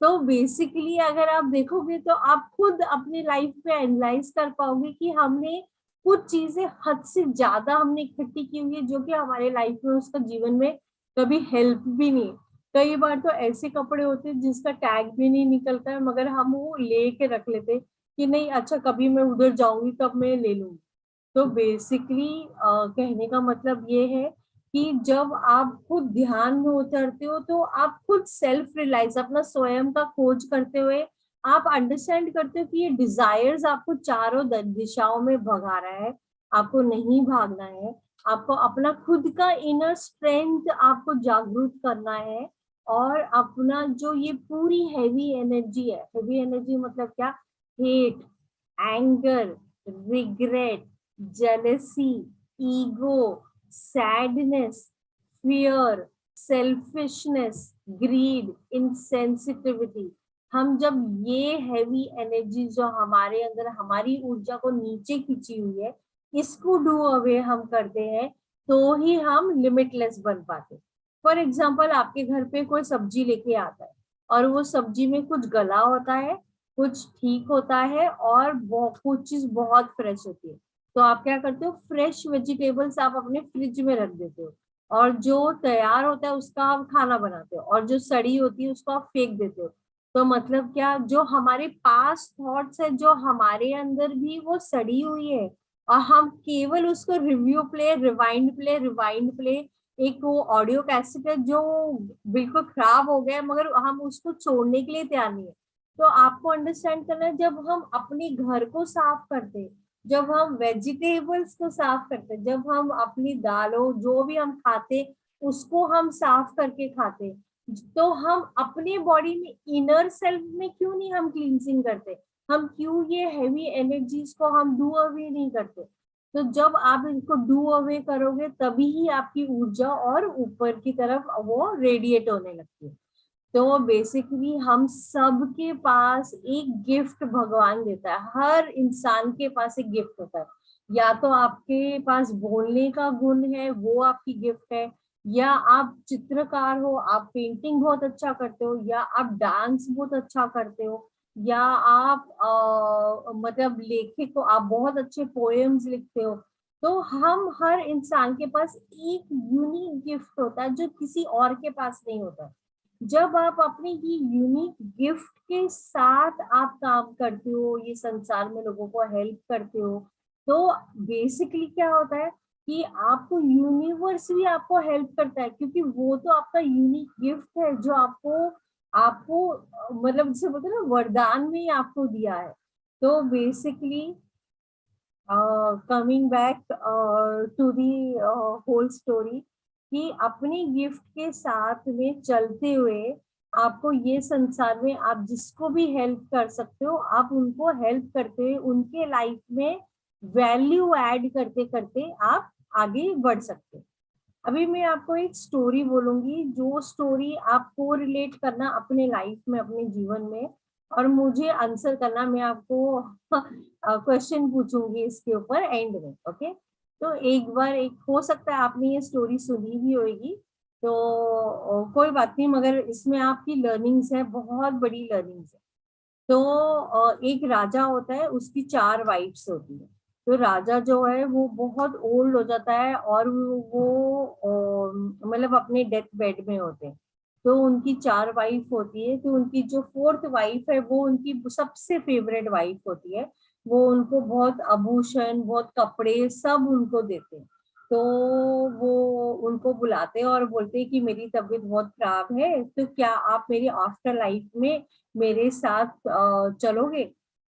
तो बेसिकली अगर आप देखोगे तो आप खुद अपनी लाइफ में एनालाइज कर पाओगे कि हमने कुछ चीजें हद से ज्यादा हमने इकट्ठी की हुई है, जो कि हमारे लाइफ में, उसका जीवन में कभी हेल्प भी नहीं। कई बार तो ऐसे कपड़े होते हैं जिसका टैग भी नहीं निकलता है, मगर हम वो ले के रख लेते कि नहीं, अच्छा कभी मैं उधर जाऊंगी तब मैं ले लूंगी। तो बेसिकली कहने का मतलब ये है कि जब आप खुद ध्यान में उतरते हो तो आप खुद सेल्फ रियलाइज, अपना स्वयं का खोज करते हुए आप अंडरस्टैंड करते हो कि ये डिजायर्स आपको चारों दिशाओं में भगा रहा है, आपको नहीं भागना है, आपको अपना खुद का इनर स्ट्रेंथ आपको जागरूक करना है। और अपना जो ये पूरी हैवी एनर्जी है, हैवी एनर्जी मतलब क्या, hate, anger, regret, jealousy, ego, sadness, fear, selfishness, greed, insensitivity, हम जब ये हैवी एनर्जी जो हमारे अंदर हमारी ऊर्जा को नीचे खींची हुई है, इसको डू अवे हम करते हैं, तो ही हम लिमिटलेस बन पाते। फॉर एग्जाम्पल, आपके घर पे कोई सब्जी लेके आता है और वो सब्जी में कुछ गला होता है, कुछ ठीक होता है, और कुछ चीज बहुत फ्रेश होती है। तो आप क्या करते हो, फ्रेश वेजिटेबल्स आप अपने फ्रिज में रख देते हो, और जो तैयार होता है उसका आप खाना बनाते हो, और जो सड़ी होती है उसको आप फेंक देते हो। तो मतलब क्या, जो हमारे पास थॉट्स है, जो हमारे अंदर भी वो सड़ी हुई है, और हम केवल उसको रिवाइंड प्ले, एक वो ऑडियो कैसेट है जो बिल्कुल खराब हो गया है, मगर हम उसको छोड़ने के लिए तैयार नहीं है। तो आपको अंडरस्टैंड करना है, जब हम अपने घर को साफ करते हैं, जब हम वेजिटेबल्स को साफ करते, जब हम अपनी दालों जो भी हम खाते उसको हम साफ करके खाते, तो हम अपने बॉडी में इनर सेल्फ में क्यों नहीं हम क्लींजिंग करते, हम क्यों ये हैवी एनर्जीज को हम डू अवे नहीं करते? तो जब आप इनको डू अवे करोगे तभी ही आपकी ऊर्जा और ऊपर की तरफ वो रेडिएट होने लगती है। तो बेसिकली हम सबके पास एक गिफ्ट भगवान देता है, हर इंसान के पास एक गिफ्ट होता है। या तो आपके पास बोलने का गुण है, वो आपकी गिफ्ट है, या आप चित्रकार हो, आप पेंटिंग बहुत अच्छा करते हो, या आप डांस बहुत अच्छा करते हो, या आप मतलब लेखक हो, आप बहुत अच्छे पोएम्स लिखते हो। तो हम हर इंसान के पास एक यूनिक गिफ्ट होता है जो किसी और के पास नहीं होता। जब आप अपनी ये यूनिक गिफ्ट के साथ आप काम करते हो, ये संसार में लोगों को हेल्प करते हो, तो बेसिकली क्या होता है कि आपको यूनिवर्स भी आपको हेल्प करता है, क्योंकि वो तो आपका यूनिक गिफ्ट है जो आपको आपको मतलब जैसे बोलते हैं ना, वरदान में ही आपको दिया है। तो basically coming back to the whole story, कि अपने गिफ्ट के साथ में चलते हुए आपको ये संसार में आप जिसको भी हेल्प कर सकते हो, आप उनको हेल्प करते हुए उनके लाइफ में वैल्यू ऐड करते करते आप आगे बढ़ सकते हो। अभी मैं आपको एक स्टोरी बोलूंगी, जो स्टोरी आपको रिलेट करना अपने लाइफ में, अपने जीवन में, और मुझे आंसर करना। मैं आपको क्वेश्चन पूछूंगी इसके ऊपर एंड में, ओके? तो एक बार, एक हो सकता है आपने ये स्टोरी सुनी भी होगी, तो कोई बात नहीं, मगर इसमें आपकी लर्निंग्स है, बहुत बड़ी लर्निंग्स है। तो एक राजा होता है, उसकी 4 वाइफ्स होती है। तो राजा जो है वो बहुत ओल्ड हो जाता है, और वो मतलब अपने डेथ बेड में होते हैं। तो उनकी 4 वाइफ होती है, तो उनकी जो 4th वाइफ है वो उनकी सबसे फेवरेट वाइफ होती है। वो उनको बहुत आभूषण, बहुत कपड़े सब उनको देते हैं। तो वो उनको बुलाते हैं और बोलते हैं कि मेरी तबीयत बहुत खराब है, तो क्या आप मेरी आफ्टर लाइफ में मेरे साथ चलोगे?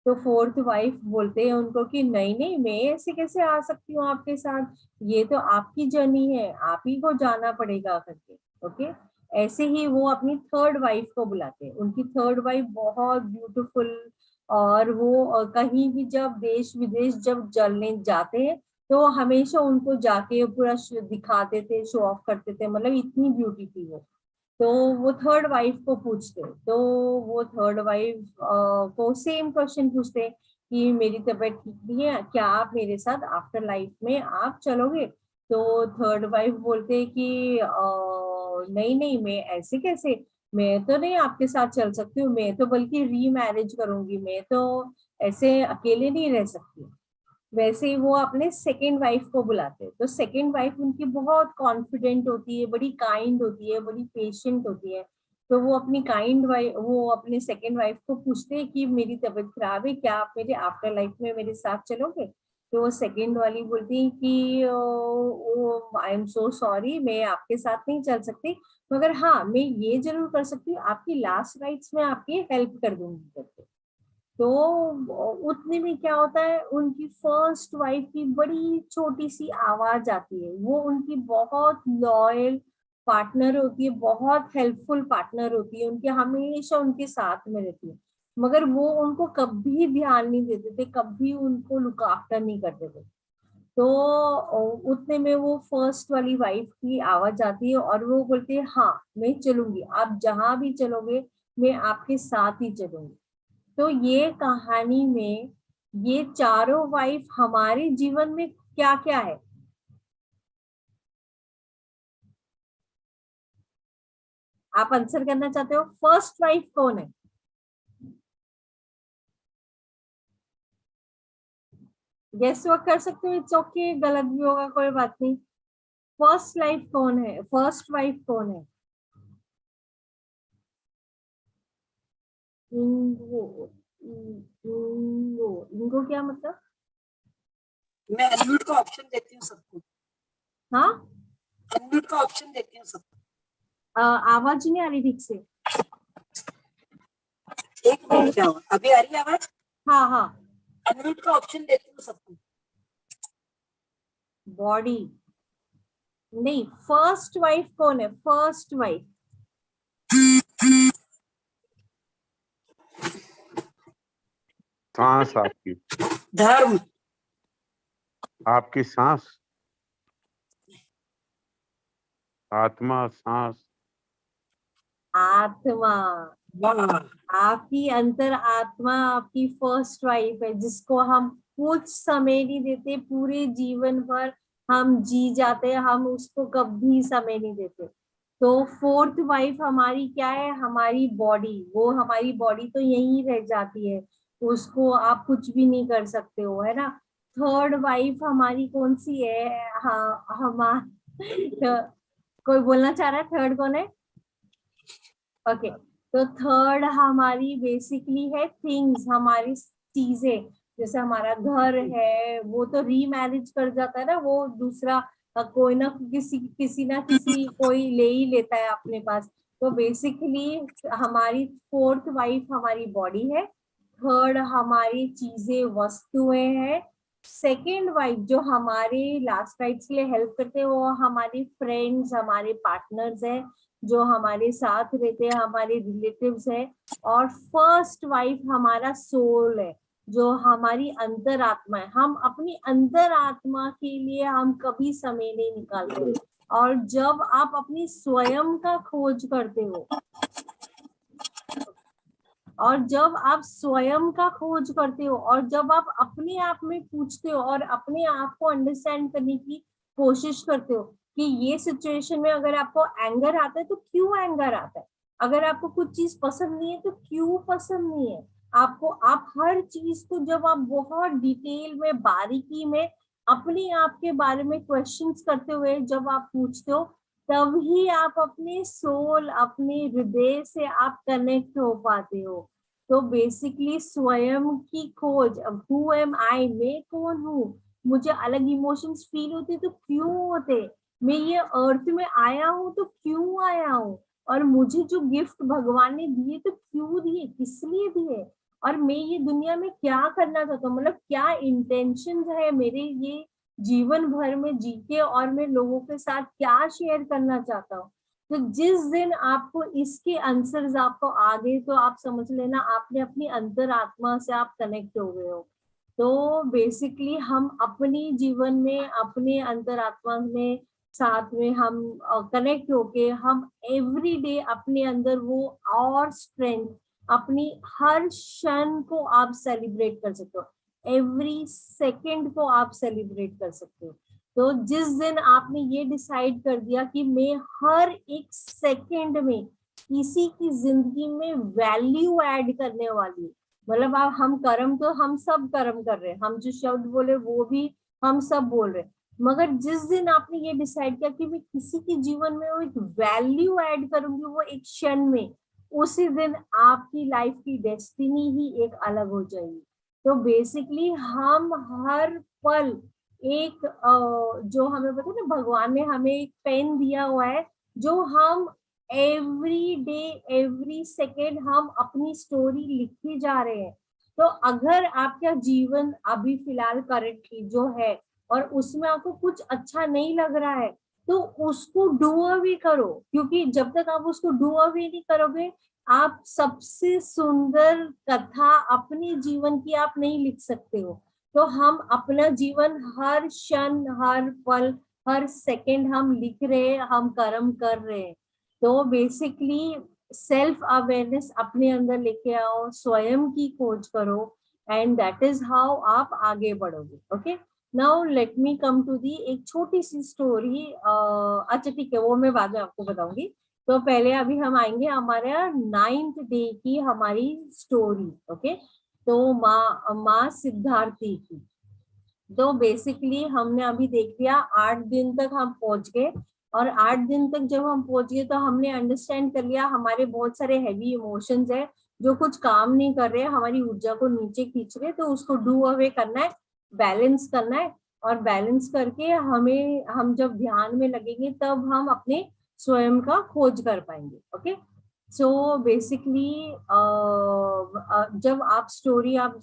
तो 4th वाइफ बोलते हैं उनको कि नहीं नहीं, मैं ऐसे कैसे आ सकती हूँ आपके साथ, ये तो आपकी जर्नी है, आप ही को जाना पड़ेगा करके। ओके? ऐसे ही वो अपनी 3rd वाइफ को बुलाते हैं। उनकी 3rd वाइफ बहुत ब्यूटीफुल, और वो कहीं भी जब देश विदेश जब जलने जाते हैं, तो हमेशा उनको जाके पूरा दिखाते थे, शो ऑफ करते थे, मतलब इतनी ब्यूटी थी वो। तो वो 3rd वाइफ को पूछते, तो वो 3rd वाइफ को सेम क्वेश्चन पूछते कि मेरी तबीयत ठीक नहीं है, क्या आप मेरे साथ आफ्टर लाइफ में आप चलोगे? तो 3rd वाइफ बोलते कि नहीं नहीं, मैं ऐसे कैसे, मैं तो नहीं आपके साथ चल सकती हूँ, मैं तो बल्कि रीमैरिज करूंगी, मैं तो ऐसे अकेले नहीं रह सकती। वैसे ही वो अपने 2nd वाइफ को बुलाते हैं। तो 2nd वाइफ उनकी बहुत कॉन्फिडेंट होती है, बड़ी काइंड होती है, बड़ी पेशेंट होती है। तो वो अपनी काइंड वाइफ, वो अपने 2nd वाइफ को पूछते हैं कि मेरी तबीयत खराब है, क्या आप मेरे आफ्टर लाइफ में मेरे साथ चलोगे? तो वो 2nd वाली बोलती है कि आई एम सो सॉरी, मैं आपके साथ नहीं चल सकती, मगर हाँ मैं ये जरूर कर सकती हूँ, आपकी लास्ट राइट्स में आपकी हेल्प कर दूंगी करके। तो उतने में क्या होता है, उनकी 1st वाइफ की बड़ी छोटी सी आवाज आती है। वो उनकी बहुत लॉयल पार्टनर होती है, बहुत हेल्पफुल पार्टनर होती है, उनके हमेशा उनके साथ में रहती है, मगर वो उनको कभी ध्यान नहीं देते थे, कभी उनको लुक आफ्टर नहीं करते थे। तो उतने में वो 1st वाली वाइफ की आवाज आती है और वो बोलती है हाँ मैं चलूंगी, आप जहां भी चलोगे मैं आपके साथ ही चलूंगी। तो ये कहानी में ये चारों वाइफ हमारे जीवन में क्या क्या है? आप आंसर करना चाहते हो? 1st वाइफ कौन है? गेस वर्क कर सकते हो, इट्स ओके, गलत भी होगा कोई बात नहीं। 1st लाइफ कौन है? 1st वाइफ कौन है? इंगो। इंगो, इंगो क्या मतलब?
मैं अनम्यूट का ऑप्शन देती हूँ सबको।
हाँ,
अनम्यूट का ऑप्शन देती हूँ सबको।
आवाज नहीं आ रही ठीक से।
एक मिनट, क्या हुआ? अभी आ रही है आवाज?
हाँ हाँ।
अनम्यूट का ऑप्शन देती हूँ सबको।
बॉडी नहीं, 1st वाइफ कौन है? 1st wife.
सांस आपकी,
धर्म,
आपकी सांस, आत्मा, सांस,
आत्मा,
वाह,
आपकी अंतर आत्मा आपकी फर्स्ट वाइफ है, जिसको हम कुछ समय नहीं देते, पूरे जीवन भर हम जी जाते हैं, हम उसको कभी समय नहीं देते। तो फोर्थ वाइफ हमारी क्या है? हमारी बॉडी। वो हमारी बॉडी तो यहीं रह जाती है, उसको आप कुछ भी नहीं कर सकते हो, है ना। थर्ड वाइफ हमारी कौन सी है? हाँ, कोई बोलना चाह रहा है थर्ड कौन है? ओके, तो थर्ड हमारी बेसिकली है थिंग्स, हमारी चीजें। जैसे हमारा घर है, वो तो रीमैनेज कर जाता है ना, वो दूसरा कोई ना किसी ना किसी कोई ले ही लेता है अपने पास। तो बेसिकली हमारी फोर्थ वाइफ हमारी बॉडी है, थर्ड हमारी चीजें वस्तुएं हैं, सेकेंड वाइफ जो हमारे लास्ट राइट्स के लिए हेल्प करते हैं वो हमारे फ्रेंड्स, हमारे पार्टनर्स हैं, जो हमारे साथ रहते हैं, हमारे रिलेटिव्स है। और फर्स्ट वाइफ हमारा सोल है, जो हमारी अंतरात्मा है। हम अपनी अंतरात्मा के लिए हम कभी समय नहीं निकालते। और जब आप अपनी स्वयं का खोज करते हो, और जब आप स्वयं का खोज करते हो, और जब आप अपने आप में पूछते हो और अपने आप को अंडरस्टैंड करने की कोशिश करते हो कि ये सिचुएशन में अगर आपको एंगर आता है तो क्यों एंगर आता है, अगर आपको कुछ चीज पसंद नहीं है तो क्यों पसंद नहीं है आपको, आप हर चीज को जब आप बहुत डिटेल में, बारीकी में अपने आप के बारे में क्वेश्चंस करते हुए जब आप पूछते हो, तभी आप अपने सोल, अपने हृदय से आप कनेक्ट हो पाते हो। तो बेसिकली स्वयं की खोज, हु एम आई, मैं कौन हूँ, मुझे अलग इमोशंस फील होते तो क्यों होते, मैं ये अर्थ में आया हूँ तो क्यों आया हूँ, और मुझे जो गिफ्ट भगवान ने दिए तो क्यों दिए, किस लिए दिए, और मैं ये दुनिया में क्या करना चाहता हूँ, मतलब क्या इंटेंशन है मेरे ये जीवन भर में जी के, और मैं लोगों के साथ क्या शेयर करना चाहता हूँ। तो जिस दिन आपको इसके आंसर्स आपको आ गए तो आप समझ लेना आपने अपनी अंतरात्मा से आप कनेक्ट हो गए हो। तो बेसिकली हम अपनी जीवन में, अपने अंतरात्मा में साथ में हम कनेक्ट होके हम एवरी डे अपने अंदर वो और स्ट्रेंथ, अपनी हर क्षण को आप सेलिब्रेट कर सकते हो, एवरी सेकेंड को आप सेलिब्रेट कर सकते हो। तो जिस दिन आपने ये डिसाइड कर दिया कि मैं हर एक सेकेंड में किसी की जिंदगी में वैल्यू ऐड करने वाली हूँ, मतलब आप, हम कर्म तो हम सब कर्म कर रहे हैं, हम जो शब्द बोले वो भी हम सब बोल रहे हैं, मगर जिस दिन आपने ये डिसाइड किया कि मैं किसी के जीवन में वो एक वैल्यू ऐड करूंगी वो एक क्षण में, उसी दिन आपकी लाइफ की डेस्टिनी ही एक अलग हो जाएगी। तो बेसिकली हम हर पल एक जो हमें पता है ना, भगवान ने हमें एक पेन दिया हुआ है, जो हम एवरी डे, एवरी सेकेंड हम अपनी स्टोरी लिखते जा रहे हैं। तो अगर आपका जीवन अभी फिलहाल करेंटली जो है और उसमें आपको कुछ अच्छा नहीं लग रहा है, तो उसको डू अवे करो, क्योंकि जब तक आप उसको डू अवे नहीं करोगे, आप सबसे सुंदर कथा अपने जीवन की आप नहीं लिख सकते हो। तो हम अपना जीवन हर क्षण, हर पल, हर सेकंड हम लिख रहे हैं, हम कर्म कर रहे हैं। तो बेसिकली सेल्फ अवेयरनेस अपने अंदर लेके आओ, स्वयं की खोज करो, एंड दैट इज हाउ आप आगे बढ़ोगे। Okay, now let me come to the एक छोटी सी स्टोरी। अच्छा ठीक है, वो मैं बाद में आपको बताऊंगी। तो पहले अभी हम आएंगे हमारे 9th डे की हमारी स्टोरी। ओके, तो माँ सिद्धार्थी की। तो बेसिकली हमने अभी देख लिया 8 दिन तक हम पहुंच गए, और 8 दिन तक जब हम पहुंच गए तो हमने अंडरस्टैंड कर लिया हमारे बहुत सारे हैवी इमोशंस है जो कुछ काम नहीं कर रहे, हमारी ऊर्जा को नीचे खींच रहे, तो उसको डू अवे करना है, बैलेंस करना है, और बैलेंस करके हम जब ध्यान में लगेंगे तब हम अपने स्वयं का खोज कर पाएंगे। ओके, सो बेसिकली जब आप स्टोरी आप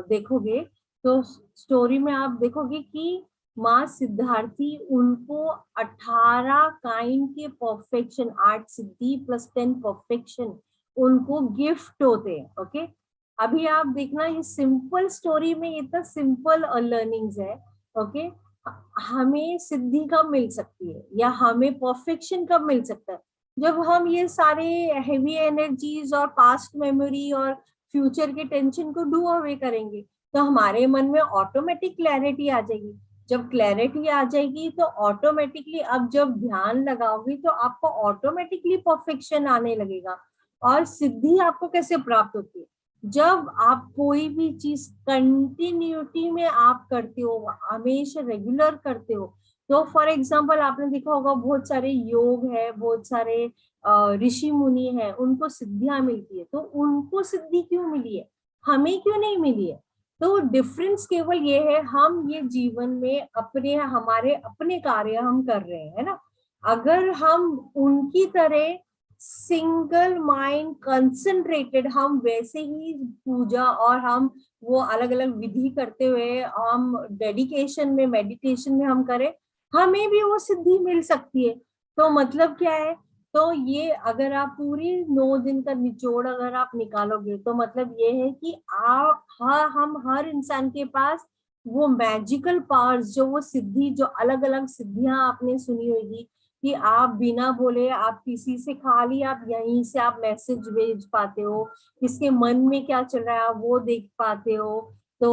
देखोगे तो स्टोरी में आप देखोगे कि माँ सिद्धार्थी उनको 18 काइंड के परफेक्शन, 8 सिद्धि प्लस 10 परफेक्शन उनको गिफ्ट होते हैं। ओके, अभी आप देखना ये सिंपल स्टोरी में इतना सिंपल लर्निंग्स है। ओके, हमें सिद्धि कब मिल सकती है या हमें परफेक्शन कब मिल सकता है? जब हम ये सारे हेवी एनर्जीज और पास्ट मेमोरी और फ्यूचर के टेंशन को डू अवे करेंगे, तो हमारे मन में ऑटोमेटिक क्लैरिटी आ जाएगी। जब क्लैरिटी आ जाएगी तो ऑटोमेटिकली अब जब ध्यान लगाओगे तो आपको ऑटोमेटिकली परफेक्शन आने लगेगा। और सिद्धि आपको कैसे प्राप्त होती है? जब आप कोई भी चीज कंटिन्यूटी में आप करते हो, हमेशा रेगुलर करते हो। तो फॉर एग्जाम्पल आपने देखा होगा बहुत सारे योग है, बहुत सारे ऋषि मुनि है, उनको सिद्धियां मिलती है। तो उनको सिद्धि क्यों मिली है, हमें क्यों नहीं मिली है? तो डिफरेंस केवल ये है, हम ये जीवन में अपने हमारे अपने कार्य हम कर रहे हैं, है ना। अगर हम उनकी तरह सिंगल माइंड कंसंट्रेटेड, हम वैसे ही पूजा और हम वो अलग अलग विधि करते हुए हम डेडिकेशन में मेडिटेशन में हम करें, हमें भी वो सिद्धि मिल सकती है। तो मतलब क्या है? तो ये अगर आप पूरी 9 दिन का निचोड़ अगर आप निकालोगे तो मतलब ये है कि आप हम हर इंसान के पास वो मैजिकल पावर्स, जो वो सिद्धि, जो अलग अलग सिद्धियां आपने सुनी होगी कि आप बिना बोले, आप किसी से खाली आप यहीं से आप मैसेज भेज पाते हो, किसके मन में क्या चल रहा है आप वो देख पाते हो। तो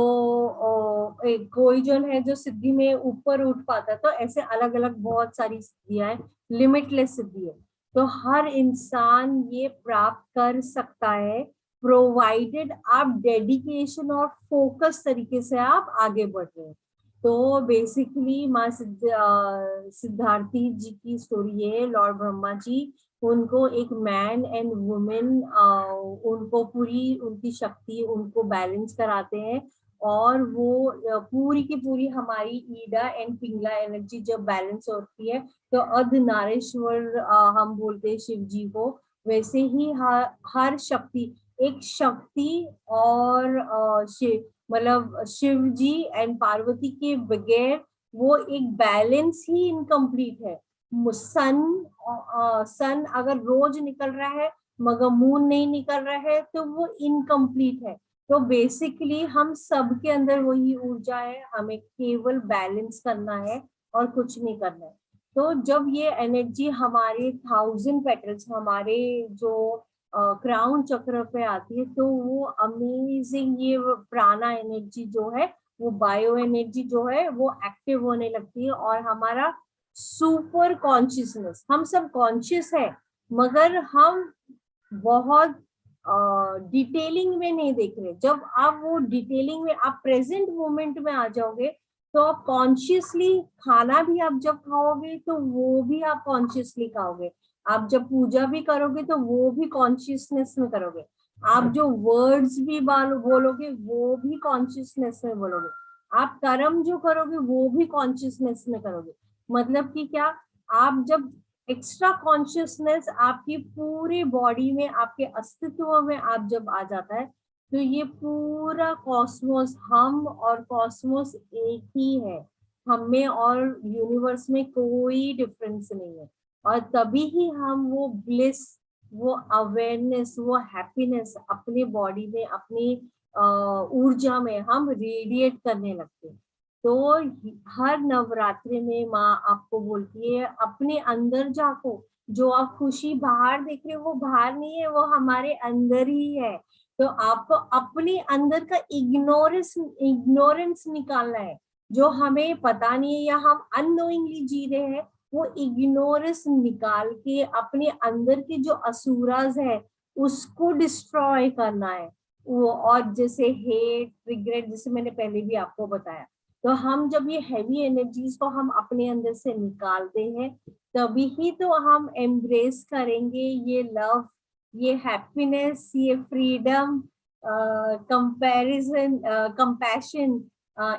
कोई जो है जो सिद्धि में ऊपर उठ पाता है। तो ऐसे अलग अलग बहुत सारी सिद्धियां हैं, लिमिटलेस सिद्धि है। तो हर इंसान ये प्राप्त कर सकता है, प्रोवाइडेड आप डेडिकेशन और फोकस तरीके से आप आगे बढ़ रहे हैं। तो बेसिकली माँ सिद्धार्थी जी की स्टोरी ये है। लॉर्ड ब्रह्मा जी उनको एक मैन एंड वुमेन, उनको पूरी उनकी शक्ति उनको बैलेंस कराते हैं। और वो पूरी की पूरी हमारी ईडा एंड पिंगला एनर्जी जब बैलेंस होती है तो अर्धनारीश्वर हम बोलते हैं शिव जी को। वैसे ही हर शक्ति, एक शक्ति और शिव, मतलब शिव जी एंड पार्वती के बगैर वो एक बैलेंस ही इनकम्प्लीट है। सन अगर रोज निकल रहा है मगर मून नहीं निकल रहा है तो वो इनकम्प्लीट है। तो बेसिकली हम सब के अंदर वही ऊर्जा है, हमें केवल बैलेंस करना है और कुछ नहीं करना है। तो जब ये एनर्जी हमारे 1000 पेटल्स, हमारे जो क्राउन चक्र पे आती है, तो वो अमेजिंग ये प्राणा एनर्जी जो है, वो बायो एनर्जी जो है वो एक्टिव होने लगती है। और हमारा सुपर कॉन्शियसनेस, हम सब कॉन्शियस है मगर हम बहुत डिटेलिंग में नहीं देख रहे। जब आप वो डिटेलिंग में, आप प्रेजेंट मोमेंट में आ जाओगे तो आप कॉन्शियसली खाना भी आप जब खाओगे तो वो भी आप कॉन्शियसली खाओगे। आप जब पूजा भी करोगे तो वो भी कॉन्शियसनेस में करोगे। आप जो वर्ड्स भी बोलोगे वो भी कॉन्शियसनेस में बोलोगे। आप कर्म जो करोगे वो भी कॉन्शियसनेस में करोगे। मतलब कि क्या, आप जब एक्स्ट्रा कॉन्शियसनेस आपकी पूरी बॉडी में, आपके अस्तित्व में आप जब आ जाता है तो ये पूरा कॉस्मोस, हम और कॉस्मोस एक ही है। हम में और यूनिवर्स में कोई डिफरेंस नहीं है। और तभी ही हम वो ब्लिस, वो अवेयरनेस, वो हैप्पीनेस अपने बॉडी में, अपनी ऊर्जा में हम रेडिएट करने लगते हैं। तो हर नवरात्रि में माँ आपको बोलती है अपने अंदर झांको। जो आप खुशी बाहर देख रहे हो वो बाहर नहीं है, वो हमारे अंदर ही है। तो आपको अपने अंदर का इग्नोरेंस निकालना है, जो हमें पता नहीं है या हम अननोइंगली जी रहे हैं। वो इग्नोरेंस निकाल के अपने अंदर के जो असुराज है उसको डिस्ट्रॉय करना है। वो, और जैसे हेट, रिग्रेट, जैसे मैंने पहले भी आपको बताया। तो हम जब ये हैवी एनर्जीज को हम अपने अंदर से निकालते हैं तभी ही तो हम एम्ब्रेस करेंगे ये लव, ये हैप्पीनेस, ये freedom, comparison, compassion,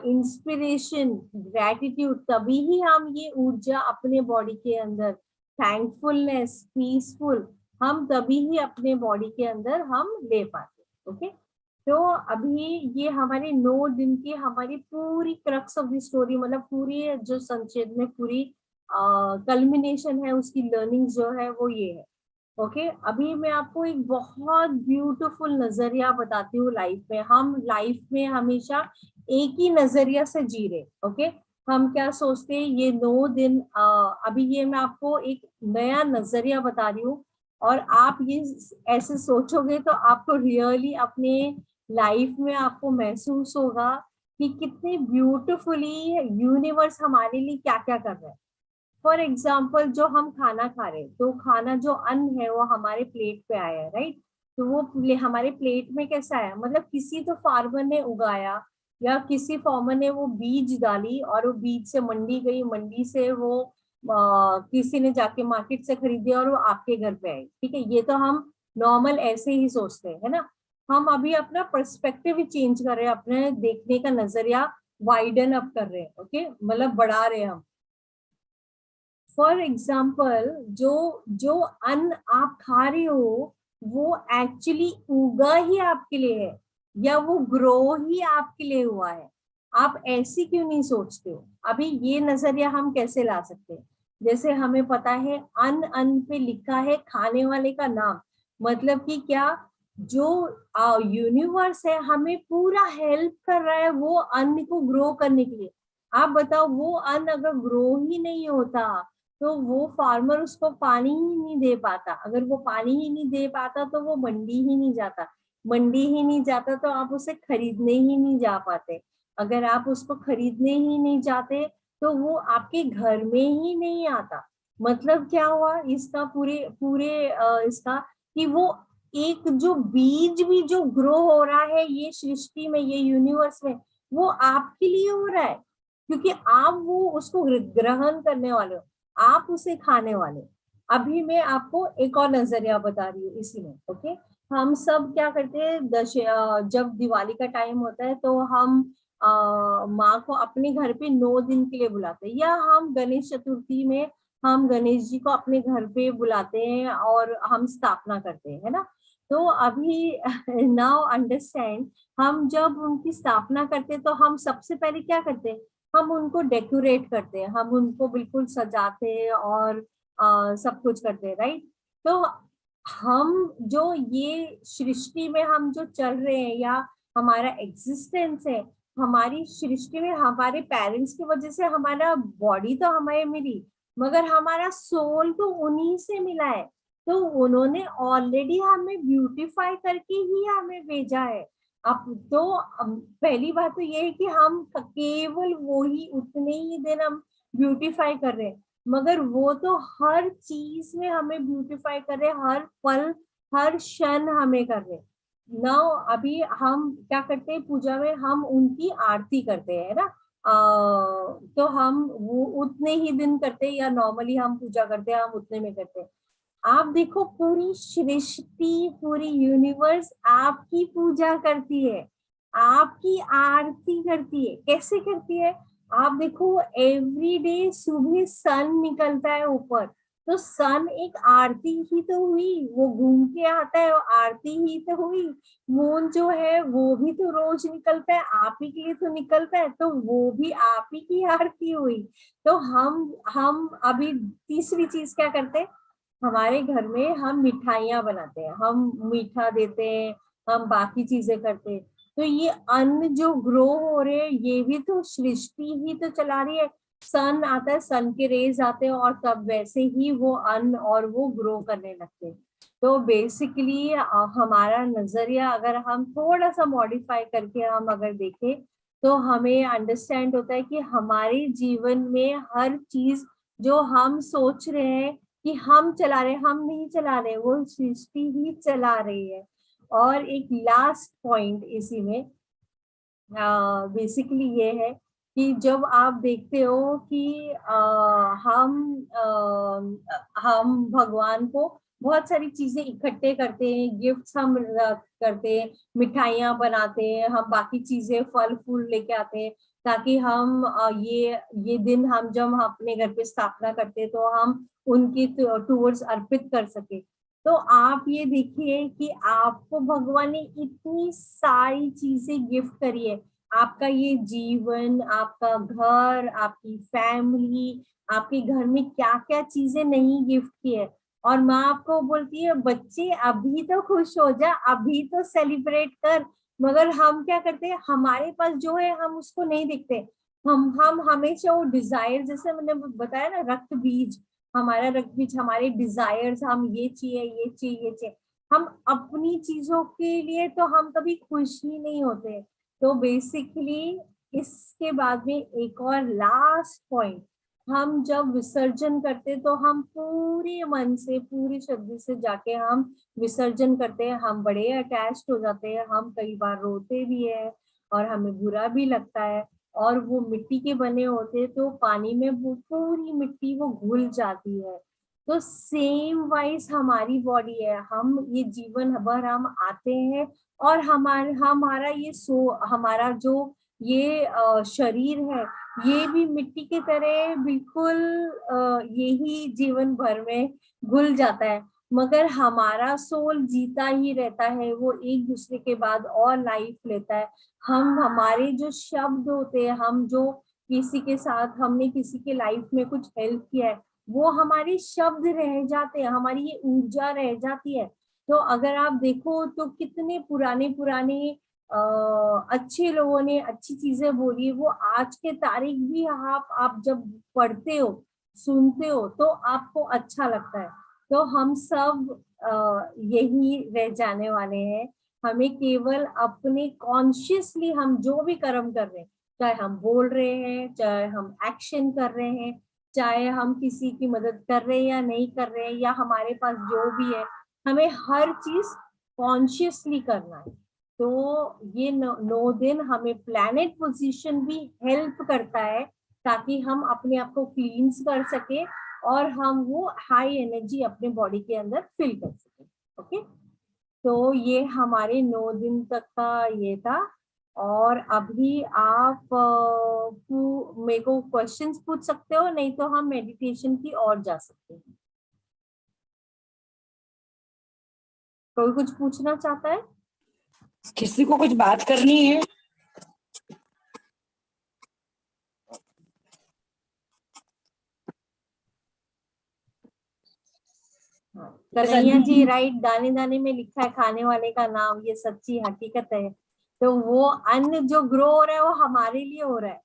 inspiration, gratitude. तभी ही हम ये ऊर्जा अपने बॉडी के अंदर, थैंकफुलनेस, पीसफुल, हम तभी ही अपने बॉडी के अंदर हम ले पाते। ओके, तो अभी ये हमारे 9 दिन की हमारी पूरी क्रक्स ऑफ द स्टोरी, मतलब पूरी जो संक्षेप में पूरी कल्मिनेशन है उसकी लर्निंग जो है वो ये है। ओके अभी मैं आपको एक बहुत ब्यूटीफुल नजरिया बताती हूँ लाइफ में। हम लाइफ में हमेशा एक ही नजरिया से जी रहे। ओके हम क्या सोचते हैं ये 9 दिन अभी ये मैं आपको एक नया नजरिया बता रही हूँ, और आप ये ऐसे सोचोगे तो आपको रियली अपने लाइफ में आपको महसूस होगा कि कितनी ब्यूटीफुली यूनिवर्स हमारे लिए क्या क्या कर रहा है। फॉर एग्जाम्पल जो हम खाना खा रहे हैं, तो खाना जो अन्न है वो हमारे प्लेट पे आया है, राइट। तो वो हमारे प्लेट में कैसा आया, मतलब किसी तो फार्मर ने उगाया या किसी फार्मर ने वो बीज डाली और वो बीज से मंडी गई, मंडी से वो किसी ने जाके मार्केट से खरीदी और वो आपके घर पे आई। ठीक है, ये तो हम नॉर्मल ऐसे ही सोचते हैं, है ना। हम अभी अपना पर्सपेक्टिव चेंज कर रहे हैं, अपने देखने का नजरिया वाइडन अप कर रहे हैं। ओके मतलब बढ़ा रहे हैं हम। फॉर एग्जाम्पल जो जो अन्न आप खा रहे हो वो एक्चुअली उगा ही आपके लिए है, या वो ग्रो ही आपके लिए हुआ है। आप ऐसी क्यों नहीं सोचते हो। अभी ये नजरिया हम कैसे ला सकते हैं, जैसे हमें पता है अन्न, अन्न पे लिखा है खाने वाले का नाम, मतलब कि क्या, जो यूनिवर्स है हमें पूरा हेल्प कर रहा है वो अन्न को ग्रो करने के लिए। आप बताओ वो अन्न अगर ग्रो ही नहीं होता तो वो फार्मर उसको पानी ही नहीं दे पाता, अगर वो पानी ही नहीं दे पाता तो वो मंडी ही नहीं जाता, मंडी ही नहीं जाता तो आप उसे खरीदने ही नहीं जा पाते, अगर आप उसको खरीदने ही नहीं जाते तो वो आपके घर में ही नहीं आता। मतलब क्या हुआ इसका, पूरे पूरे इसका, कि वो एक जो बीज भी जो ग्रो हो रहा है ये सृष्टि में, ये यूनिवर्स में, वो आपके लिए हो रहा है, क्योंकि आप वो उसको ग्रहण करने वाले हो, आप उसे खाने वाले। अभी मैं आपको एक और नजरिया बता रही हूँ इसी में। ओके हम सब क्या करते हैं, जब दिवाली का टाइम होता है तो हम माँ को अपने घर पे 9 दिन के लिए बुलाते हैं, या हम गणेश चतुर्थी में हम गणेश जी को अपने घर पे बुलाते हैं और हम स्थापना करते हैं, है ना। तो अभी नाउ अंडरस्टैंड, हम जब उनकी स्थापना करते हैं तो हम सबसे पहले क्या करते हैं, हम उनको डेकोरेट करते हैं, हम उनको बिल्कुल सजाते हैं और सब कुछ करते हैं, राइट। तो हम जो ये सृष्टि में हम जो चल रहे हैं या हमारा एग्जिस्टेंस है, हमारी सृष्टि में हमारे पेरेंट्स की वजह से हमारा बॉडी तो हमें मिली, मगर हमारा सोल तो उन्हीं से मिला है। तो उन्होंने ऑलरेडी हमें ब्यूटीफाई करके ही हमें भेजा है। अब तो पहली बात तो ये है कि हम केवल वो ही उतने ही दिन हम ब्यूटीफाई कर रहे हैं, मगर वो तो हर चीज में हमें ब्यूटीफाई कर रहे हैं, हर पल हर क्षण हमें कर रहे हैं। नाउ अभी हम क्या करते हैं पूजा में, हम उनकी आरती करते हैं ना। तो हम वो उतने ही दिन करते हैं, या नॉर्मली हम पूजा करते हैं हम उतने में करते हैं। आप देखो पूरी सृष्टि पूरी यूनिवर्स आपकी पूजा करती है, आपकी आरती करती है। कैसे करती है, आप देखो एवरी डे सुबह सन निकलता है ऊपर, तो सन एक आरती ही तो हुई, वो घूम के आता है, वो आरती ही तो हुई। मून जो है वो भी तो रोज निकलता है, आप ही के लिए तो निकलता है, तो वो भी आप ही की आरती हुई। तो हम अभी तीसरी चीज क्या करते हैं, हमारे घर में हम मिठाइयाँ बनाते हैं, हम मीठा देते हैं, हम बाकी चीजें करते हैं। तो ये अन्न जो ग्रो हो रहे हैं ये भी तो सृष्टि ही तो चला रही है। सन आता है, सन के रेज आते हैं और तब वैसे ही वो अन्न और वो ग्रो करने लगते हैं। तो बेसिकली हमारा नजरिया अगर हम थोड़ा सा मॉडिफाई करके हम अगर देखें तो हमें अंडरस्टैंड होता है कि हमारे जीवन में हर चीज जो हम सोच रहे हैं कि हम चला रहे, हम नहीं चला रहे, वो सृष्टि ही चला रही है। और एक लास्ट पॉइंट इसी में बेसिकली ये है कि जब आप देखते हो कि हम भगवान को बहुत सारी चीजें इकट्ठे करते हैं, गिफ्ट्स हम करते हैं, मिठाइयाँ बनाते हैं, हम बाकी चीजें फल फूल लेके आते हैं, ताकि हम ये दिन हम जब हम अपने घर पे स्थापना करते हैं तो हम उनकी टूवर्ड्स अर्पित कर सके। तो आप ये देखिए कि आपको भगवान ने इतनी सारी चीजें गिफ्ट करी है, आपका ये जीवन, आपका घर, आपकी फैमिली, आपके घर में क्या क्या चीजें नहीं गिफ्ट की है, और माँ आपको बोलती है बच्चे अभी तो खुश हो जा, अभी तो सेलिब्रेट कर। मगर हम क्या करते हैं, हमारे पास जो है हम उसको नहीं देखते। हम हमेशा वो डिजायर, जैसे मैंने बताया ना, रक्त बीज, हमारा रक्त बीज, हमारे डिजायर्स, हम ये चाहिए ये चाहिए ये चाहिए, हम अपनी चीजों के लिए तो हम कभी खुश ही नहीं होते। तो बेसिकली इसके बाद में एक और लास्ट पॉइंट, हम जब विसर्जन करते तो हम पूरे मन से पूरी श्रद्धा से जाके हम विसर्जन करते हैं। हम बड़े अटैच्ड हो जाते हैं, हम कई बार रोते भी है और हमें बुरा भी लगता है। और वो मिट्टी के बने होते तो पानी में वो पूरी मिट्टी वो घुल जाती है। तो सेम वाइज हमारी बॉडी है, हम ये जीवन भर हम आते हैं और हमारा ये हमारा जो ये शरीर है, ये भी मिट्टी की तरह बिल्कुल यही जीवन भर में घुल जाता है। मगर हमारा सोल जीता ही रहता है, वो एक दूसरे के बाद और लाइफ लेता है। हम हमारे जो शब्द होते हैं, हम जो किसी के साथ हमने किसी के लाइफ में कुछ हेल्प किया है, वो हमारे शब्द रह जाते हैं, हमारी ये ऊर्जा रह जाती है। तो अगर आप देखो तो कितने पुराने पुराने अच्छे लोगों ने अच्छी चीजें बोली, वो आज के तारीख भी आप जब पढ़ते हो सुनते हो तो आपको अच्छा लगता है। तो हम सब यही रह जाने वाले हैं। हमें केवल अपने कॉन्शियसली हम जो भी कर्म कर रहे हैं, चाहे हम बोल रहे हैं, चाहे हम एक्शन कर रहे हैं, चाहे हम किसी की मदद कर रहे हैं या नहीं कर रहे हैं, या हमारे पास जो भी है, हमें हर चीज कॉन्शियसली करना है। तो ये 9 दिन हमें प्लैनेट पोजीशन भी हेल्प करता है, ताकि हम अपने आप को क्लींस कर सके और हम वो हाई एनर्जी अपने बॉडी के अंदर फिल कर सके। ओके, तो ये हमारे 9 दिन तक का ये था। और अभी आप मेरे को क्वेश्चंस पूछ सकते हो, नहीं तो हम मेडिटेशन की ओर जा सकते हैं। कोई कुछ पूछना चाहता है?
किसी को कुछ बात करनी है?
कन्हैया जी, राइट, दाने दाने में लिखा है खाने वाले का नाम, ये सच्ची हकीकत है। तो वो अन्न जो ग्रो हो रहा है वो हमारे लिए हो रहा है।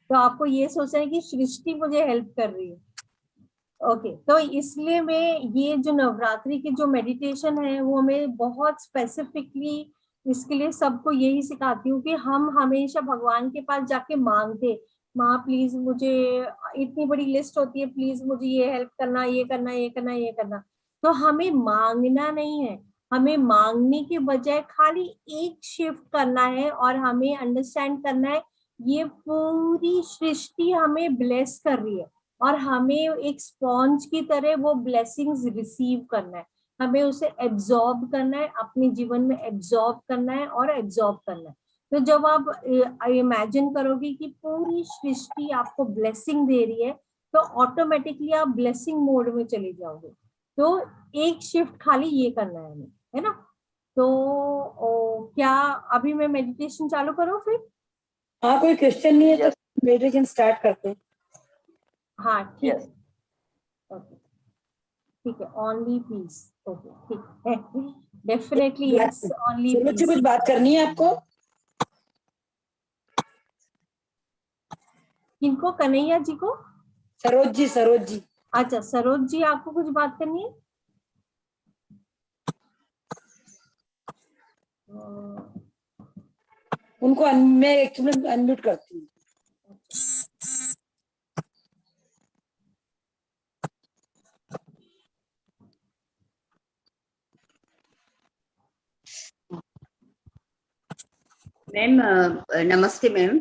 तो आपको ये सोचना है कि सृष्टि मुझे हेल्प कर रही है। ओके, तो इसलिए मैं ये जो नवरात्रि की जो मेडिटेशन है वो मैं बहुत स्पेसिफिकली इसके लिए सबको यही सिखाती हूँ कि हम हमेशा भगवान के पास जाके मांगते, माँ प्लीज मुझे, इतनी बड़ी लिस्ट होती है, प्लीज मुझे ये हेल्प करना, ये करना, ये करना, ये करना। तो हमें मांगना नहीं है, हमें मांगने के बजाय खाली एक शिफ्ट करना है और हमें अंडरस्टैंड करना है ये पूरी सृष्टि हमें ब्लेस कर रही है और हमें एक स्पॉन्ज की तरह वो ब्लेसिंग्स रिसीव करना है। हमें उसे एब्जॉर्ब करना है, अपने जीवन में एब्जॉर्ब करना है और एब्जॉर्ब करना है। तो जब आप इमेजिन करोगे कि पूरी सृष्टि आपको ब्लेसिंग दे रही है, तो ऑटोमेटिकली आप ब्लेसिंग मोड में चले जाओगे। तो एक शिफ्ट खाली ये करना है हमें, है ना? तो क्या अभी मैं मेडिटेशन चालू करूं फिर?
हाँ, कोई क्वेश्चन नहीं है तो मेडिटेशन स्टार्ट करते हैं।
हाँ ठीक है, ओके ठीक है, ओनली पीस। ओके ठीक है, definitely yes, only
Saroj ji,
piece.
कुछ बात करनी है आपको?
किनको? कन्हैया जी को?
सरोज जी, सरोज जी।
अच्छा सरोज जी, आपको कुछ बात करनी है?
उनको मैं एक्चुअली अनम्यूट करती हूँ।
मैम नमस्ते मैम।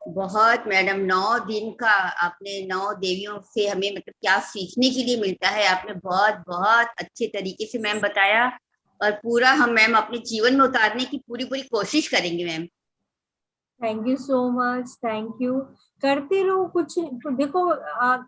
बहुत मैडम 9 दिन का आपने 9 देवियों से हमें मतलब क्या सीखने के लिए मिलता है, आपने बहुत बहुत अच्छे तरीके से मैम बताया और पूरा हम मैम अपने जीवन में उतारने की पूरी पूरी कोशिश करेंगे ma'am.
Thank you so much, thank you. करते रहो कुछ। देखो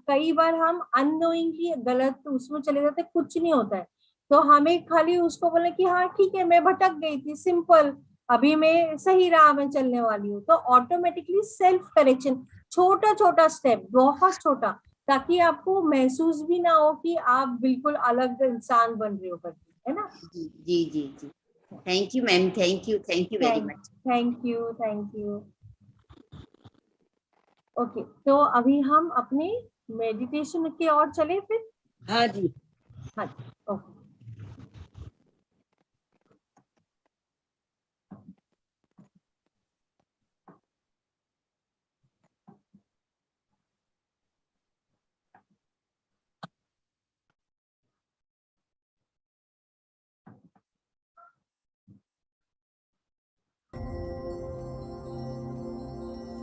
कई बार हम अननोइंगली गलत उसमें चले जाते, कुछ नहीं होता है। तो हमें खाली उसको बोले कि हाँ ठीक है, मैं भटक गई थी, सिंपल, अभी मैं सही राह में चलने वाली हूँ। तो ऑटोमेटिकली सेल्फ करेक्शन, छोटा छोटा स्टेप, बहुत छोटा, ताकि आपको महसूस भी ना हो कि आप बिल्कुल अलग इंसान बन रहे हो करके, है ना।
जी जी जी जी, thank you ma'am, thank you very much.
Thank you. Okay, तो अभी हम अपने मेडिटेशन की ओर चले फिर।
हाँ जी।
हाँ, okay.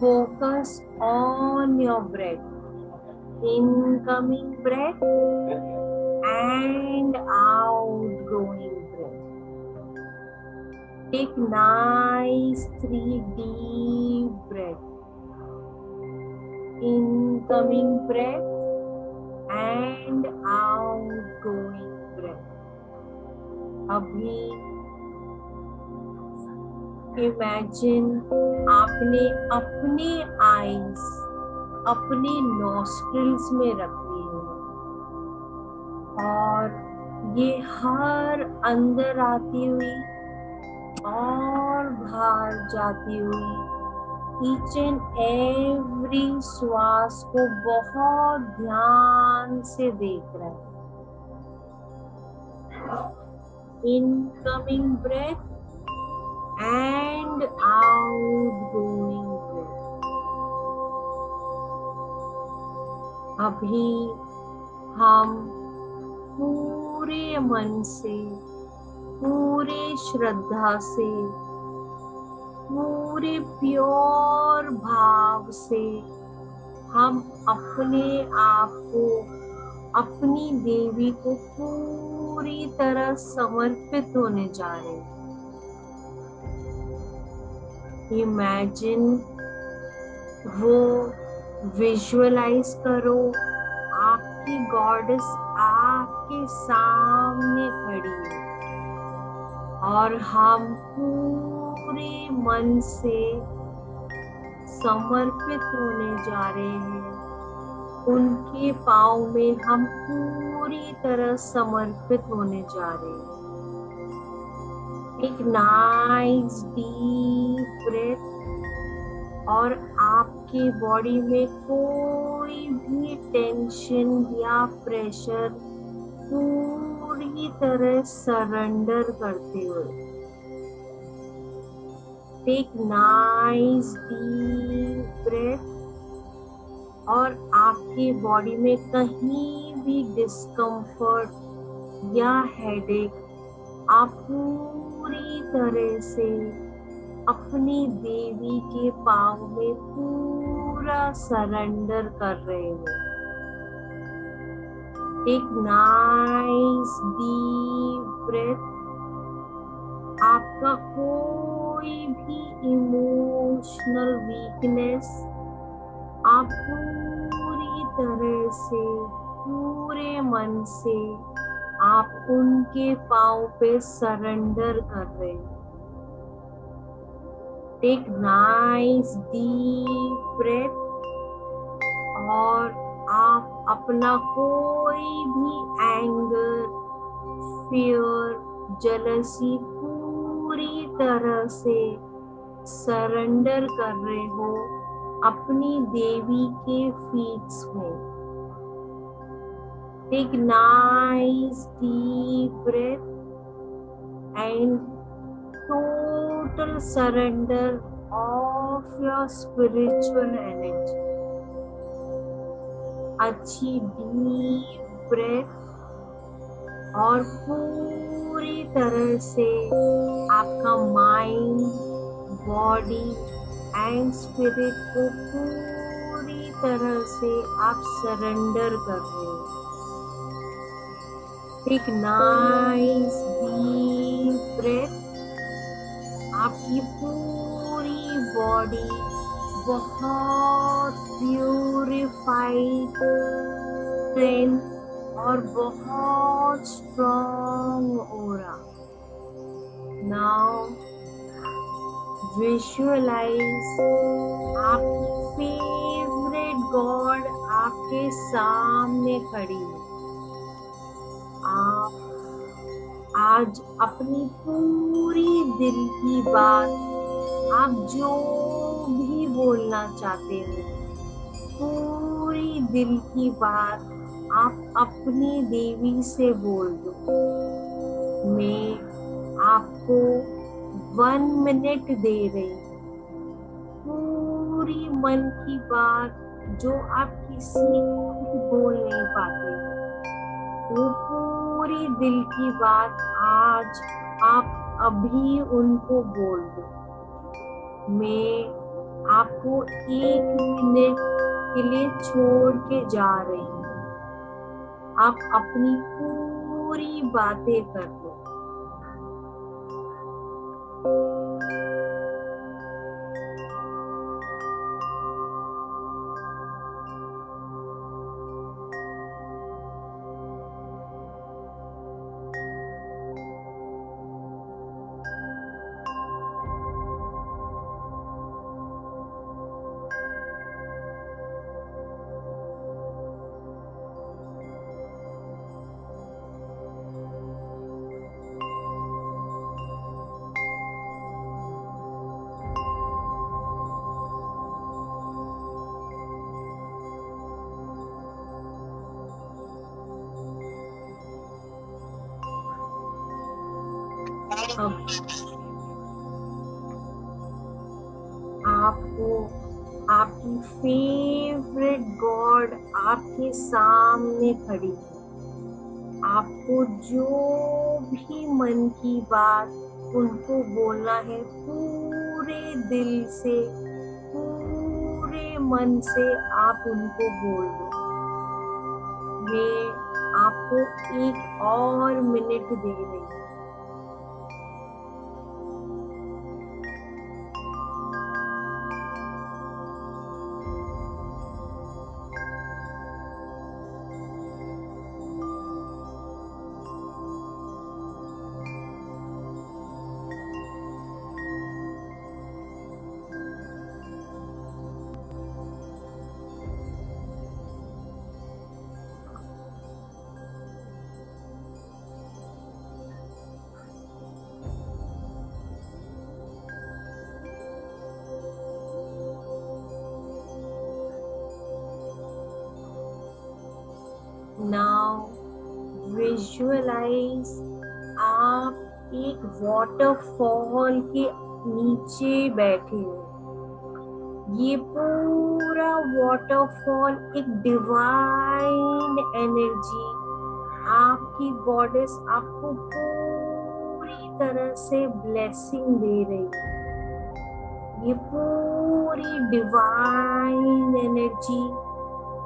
Focus on your breath, incoming breath and outgoing breath. Take nice 3 deep breath. Incoming breath and outgoing breath. अभी इमेजिन आपने अपने आईज अपने नॉस्ट्रिल्स में रखी है और ये हर अंदर आती हुई और बाहर जाती हुई ईच एंड एवरी श्वास को बहुत ध्यान से देख रहे हैं। Incoming breath and outgoing breath. अभी हम पूरे मन से, पूरे श्रद्धा से, पूरे प्योर भाव से हम अपने आप को, अपनी देवी को पूरी तरह समर्पित होने जा रहे हैं। इमेजिन, वो विजुअलाइज करो आपकी गॉडेस आपके सामने खड़ी है और हम पूरे मन से समर्पित होने जा रहे हैं। उनके पाँव में हम पूरी तरह समर्पित होने जा रहे हैं। एक नाइस डीप ब्रेथ और आपके बॉडी में कोई भी टेंशन या प्रेशर पूरी तरह सरेंडर करते हुए टेक नाइस डीप ब्रेथ और आपके बॉडी में कहीं भी डिस्कम्फर्ट या हेडेक आप पूरी तरह से अपनी देवी के पाँव में पूरा सरेंडर कर रहे हो। एक नाइस डीप ब्रेथ। आपका कोई भी इमोशनल वीकनेस आप पूरी तरह से, पूरे मन से आप उनके पाँव पे सरेंडर कर रहे हो। टेक नाइस डीप ब्रेथ और आप अपना कोई भी एंगर, फियर, जेलसी पूरी तरह से सरेंडर कर रहे हो अपनी देवी के फीट्स में। Take nice deep breath and total surrender of your spiritual energy. अच्छी डीप ब्रेथ और पूरी तरह से आपका माइंड, बॉडी एंड स्पिरिट को पूरी तरह से आप सरेंडर कर रहे हो। एक नाइस डीप ब्रेथ। आपकी पूरी बॉडी बहुत प्यूरिफाइड, स्ट्रेंथ और बहुत स्ट्रॉन्ग ऑरा। नाउ विजुअलाइज आपकी फेवरेट गॉड आपके आपके सामने खड़ी है। आप आज अपनी पूरी दिल की बात, आप जो भी बोलना चाहते हो, पूरी दिल की बात आप अपनी देवी से बोल दो। मैं आपको 1 मिनट दे रही हूँ। पूरी मन की बात जो आप किसी को भी बोल नहीं पाते, वो पूरी दिल की बात आज आप अभी उनको बोल दो। मैं आपको 1 मिनट के लिए छोड़ के जा रही हूँ। आप अपनी पूरी बातें कर दो। अब आपको आपकी फेवरेट गॉड आपके सामने खड़ी है। आपको जो भी मन की बात उनको बोलना है, पूरे दिल से, पूरे मन से आप उनको बोल दो। मैं आपको 1 और मिनट दे रही हूँ। Now visualize आप एक waterfall के नीचे बैठे हो। ये पूरा waterfall एक divine energy, आपकी गॉडेस आपको पूरी तरह से blessing दे रही है। ये पूरी divine energy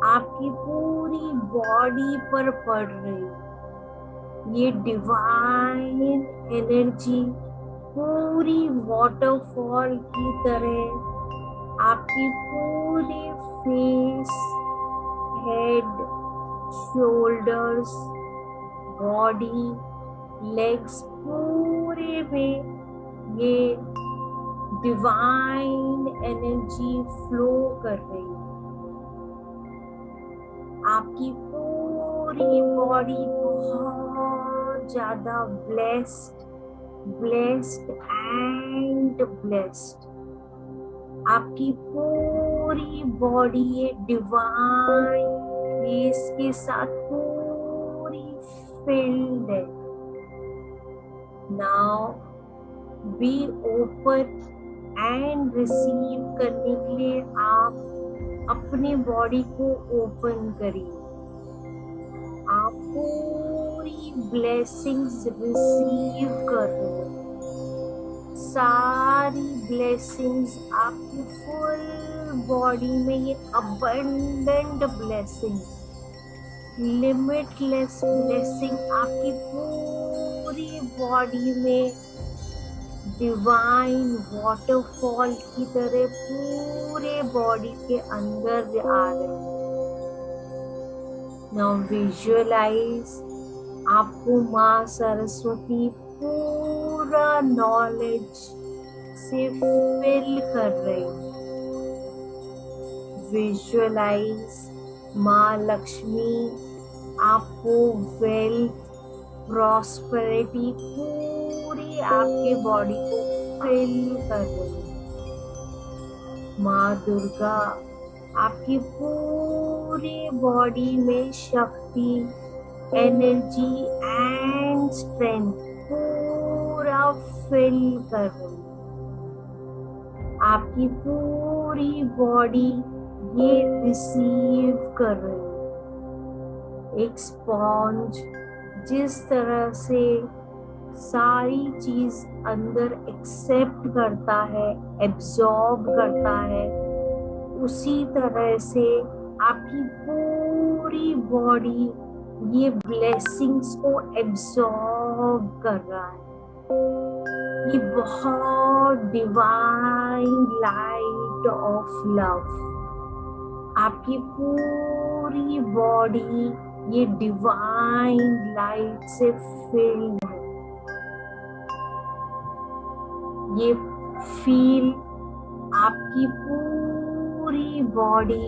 आपकी पूरी बॉडी पर पड़ रही है। ये डिवाइन एनर्जी पूरी वाटरफॉल की तरह आपकी पूरी face, head, shoulders, body, legs पूरे में ये डिवाइन एनर्जी फ्लो कर रही है। आपकी पूरी बॉडी बहुत ज्यादा ब्लेस्ड एंड ब्लेस्ड। आपकी पूरी बॉडी ये डिवाइन ग्रेस के साथ पूरी फिल्ड है। Now be open and receive करने के लिए आप अपने बॉडी को ओपन करिए। आप पूरी ब्लेसिंग्स रिसीव कर रहे हो। सारी ब्लेसिंग्स आपकी फुल बॉडी में, ये अबंडेंट ब्लेसिंग, लिमिटलेस ब्लेसिंग आपकी पूरी बॉडी में डिवाइन वाटरफॉल की तरह पूरे बॉडी के अंदर आ रहे हैं। नाउ विजुअलाइज आपको माँ सरस्वती पूरा नॉलेज से फिल कर रही है। विजुअलाइज माँ लक्ष्मी आपको वेल्थ, प्रॉस्पेरिटी पूरी आपके बॉडी को फिल कर रही है। माँ दुर्गा आपकी पूरी बॉडी में शक्ति, एनर्जी एंड स्ट्रेंथ पूरा फिल कर रही है। आपकी पूरी बॉडी ये रिसीव कर रही है। एक स्पॉन्ज जिस तरह से सारी चीज अंदर एक्सेप्ट करता है, एब्जॉर्ब करता है, उसी तरह से आपकी पूरी बॉडी ये ब्लेसिंग्स को एब्जॉर्ब कर रहा है। ये बहुत डिवाइन लाइट ऑफ लव, आपकी पूरी बॉडी ये डिवाइन लाइट से फिल्ड है। ये फील आपकी पूरी बॉडी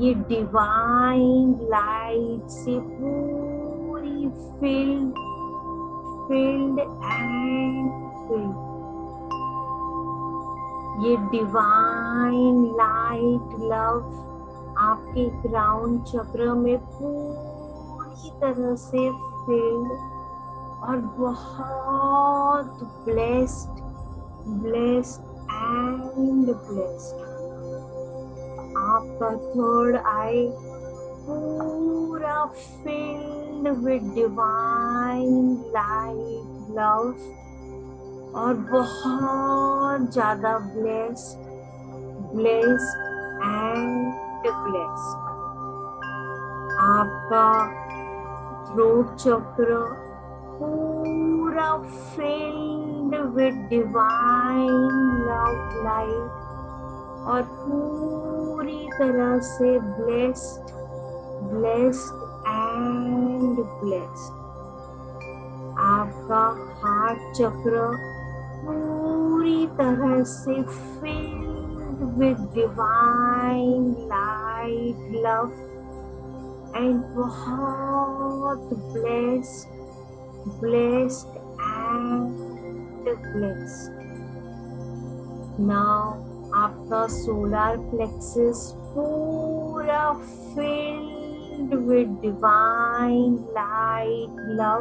ये डिवाइन लाइट से पूरी फिल्ड एंड फिल्ड। ये डिवाइन लाइट लव आपके क्राउन चक्र में पूरी तरह से फिल्ड और बहुत ब्लेस्ड एंड ब्लेस्ड। आपका थर्ड आई पूरा filled with divine light love और बहुत ज्यादा ब्लेस्ड एंड ब्लेस्ड। आपका थ्रोट चक्र पूरा filled with divine love light और पूरी तरह से ब्लेस्ड एंड ब्लेस्ड। आपका हार्ट चक्र पूरी तरह से filled with divine light love and बहुत ब्लेस्ड एंड ब्लेस्ड। नाउ आपका सोलर प्लेक्सस पूरा filled with divine light love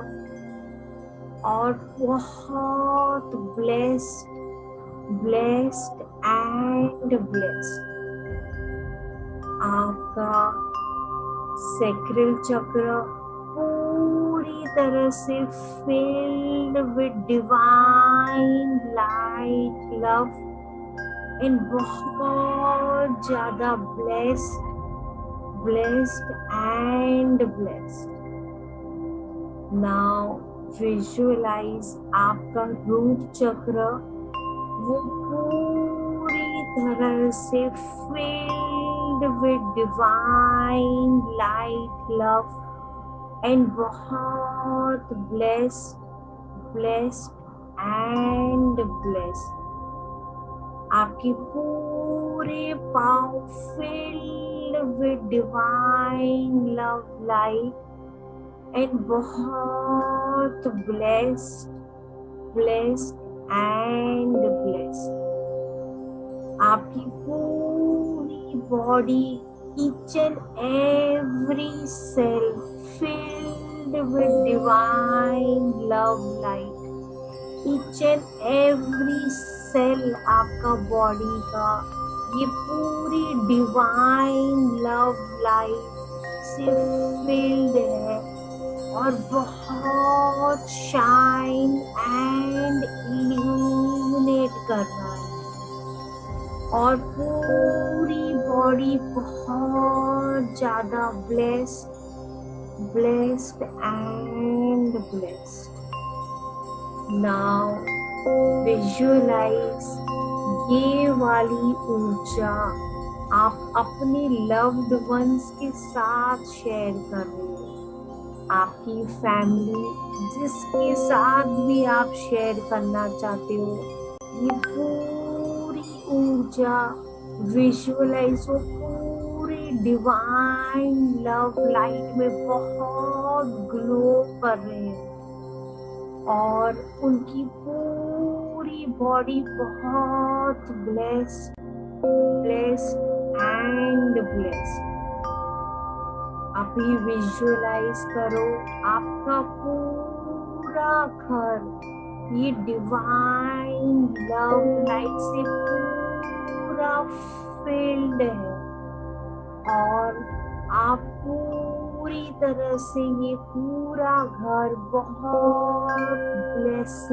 और बहुत ब्लेस्ड एंड ब्लेस्ड। आपका सैक्रल चक्र पूरी तरह से filled with divine light love and बहुत ज्यादा blessed and blessed. Now visualise आपका रूट चक्र वो पूरी तरह से filled with divine light love and बहुत ब्लेस्ड एंड ब्लेस्ड। आपकी पूरे पाँव filled with divine love light and बहुत ब्लेस्ड एंड ब्लेस्ड। आपकी पूरी body each and every cell filled with divine love light. Each and every cell आपका बॉडी का ये पूरी divine love light से filled है और बहुत shine and illuminate कर रहा है और पूरी बॉडी बहुत ज्यादा blessed and blessed. Now visualise ये वाली ऊर्जा आप अपने लव्ड वंस के साथ शेयर कर रहे हो। आपकी फैमिली जिसके साथ भी आप शेयर करना चाहते हो, ये ऊर्जा विजुअलाइज हो पूरी डिवाइन लव लाइट में बहुत ग्लो कर रहे हैं और उनकी पूरी बॉडी बहुत ब्लेस्ड एंड ब्लेस्ड। अभी विजुअलाइज करो आपका पूरा घर ये डिवाइन लव लाइट से पूरा फिल्ड है और आप पूरी तरह से ये पूरा घर बहुत blessed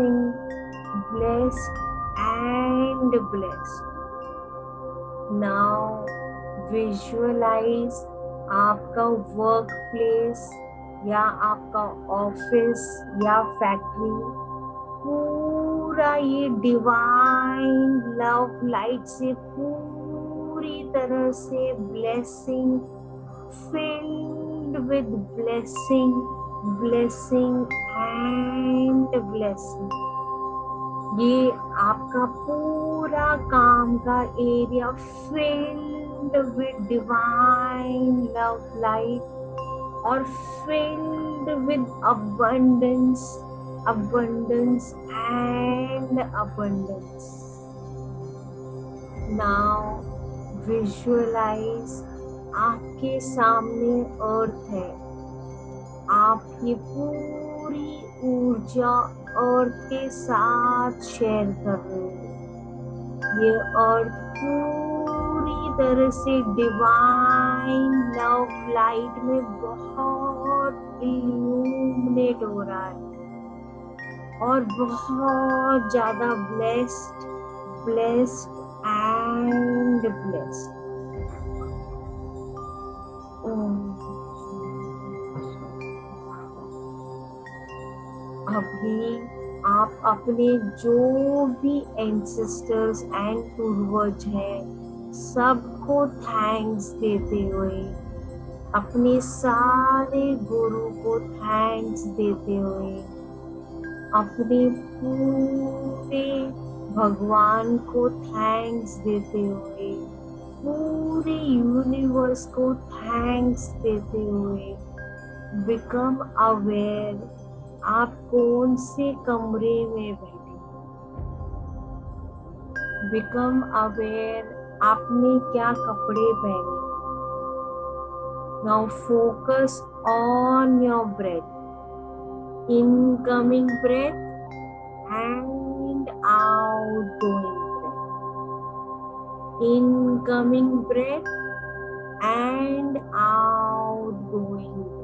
and blessed. Now visualise आपका वर्क प्लेस या आपका ऑफिस या फैक्ट्री पूरा ये डिवाइन लव लाइट से पूरी तरह से blessing filled with blessing and blessing। ये आपका पूरा काम का area filled with divine love light और filled with abundance and abundance। Now visualize आपके सामने अर्थ है, आप ये पूरी ऊर्जा अर्थ के साथ शेयर कर रहे हैं। ये अर्थ पूरी तरह से डिवाइन लव लाइट में बहुत इल्यूमिनेट हो रहा है और बहुत ज्यादा ब्लेस्ड एंड ब्लेस्ड। अभी आप अपने जो भी एंसेस्टर्स एंड पूर्वज हैं सबको थैंक्स देते हुए, अपने सारे गुरु को थैंक्स देते हुए, अपने पूरे भगवान को थैंक्स देते हुए, पूरे यूनिवर्स को थैंक्स देते हुए बिकम अवेयर आप कौन से कमरे में बैठे, बिकम अवेयर आपने क्या कपड़े पहने। Now focus on your breath, incoming breath and outgoing breath, incoming breath and outgoing breath.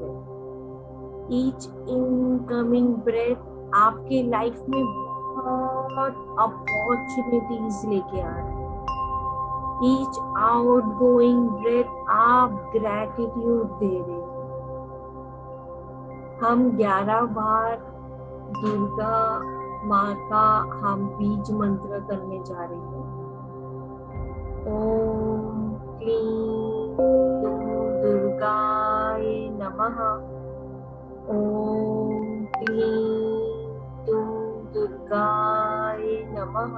Each incoming breath आपके लाइफ में बहुत अपॉर्चुनिटीज लेके आ रहा है। ईच आउटगोइंग ब्रेथ आप ग्रैटिट्यूड दे रहे हैं। हम 11 बार दुर्गा माँ का हम बीज मंत्र करने जा रहे हैं। ओम क्लीं दुर्गाय नमः। ओम क्लीं दुर्गाय नमः।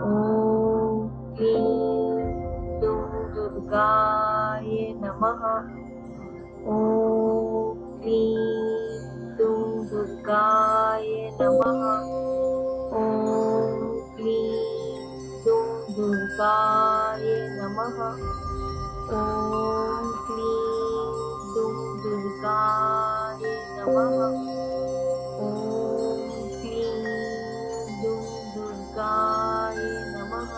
ओम क्लीं दुर्गाय नमः। ओम क्लीं दुर्गाय नमः। ओम क्लीं दुर्गाय नमः। ओम क्लीं दुर्गाय नमः। ओम क्लीं दुर्गाय नमः।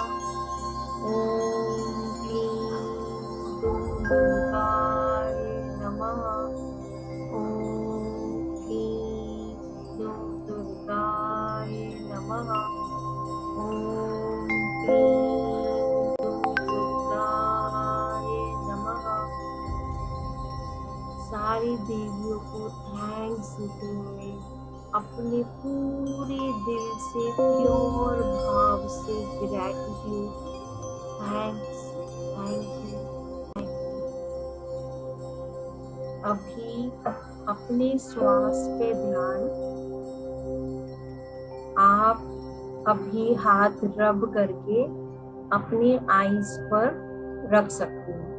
ओम क्लीं दुर्गाय नमः। ओम क्लीं दुर्गाय नमः। ओम क्लीं दुर्गाय नमः। सारी देवियों को थैंक्स देते हुए अपने पूरे दिल से प्योर भाव से ग्रैटिट्यूड, थैंक्स, थैंक यू। अभी अपने श्वास पे ध्यान, आप अभी हाथ रब करके अपने आईज पर रख सकते हैं।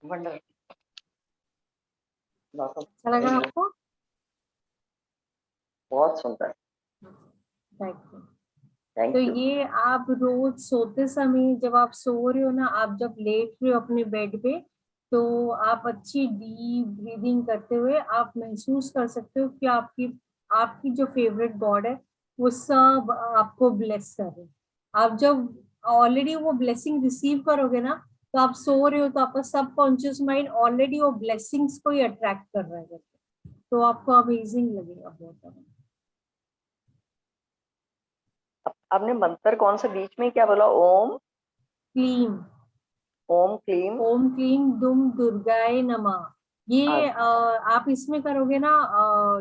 अच्छा लगा आपको?
बहुत सुंदर।
Thank you.
थैंक
तो
यू।
ये आप रोज सोते समय जब आप सो रहे हो ना, आप जब लेट रहे हो अपने बेड पे, तो आप अच्छी डीप ब्रीदिंग करते हुए आप महसूस कर सकते हो कि आपकी आपकी जो फेवरेट गॉड है वो सब आपको ब्लेस कर रहे हैं। आप जब ऑलरेडी वो ब्लेसिंग रिसीव करोगे ना, तो आप सो रहे हो तो आपका सबकॉन्शियस माइंड ऑलरेडी वो ब्लेसिंग्स को ही अट्रैक्ट कर रहा है, तो आपको अमेजिंग लगेगा बहुत ज्यादा।
आपने मंत्र कौन सा बीच में क्या बोला? ओम
क्लीम,
ओम क्लीम
ओम क्लीम दुम दुर्गाय नमः। ये आप इसमें करोगे ना,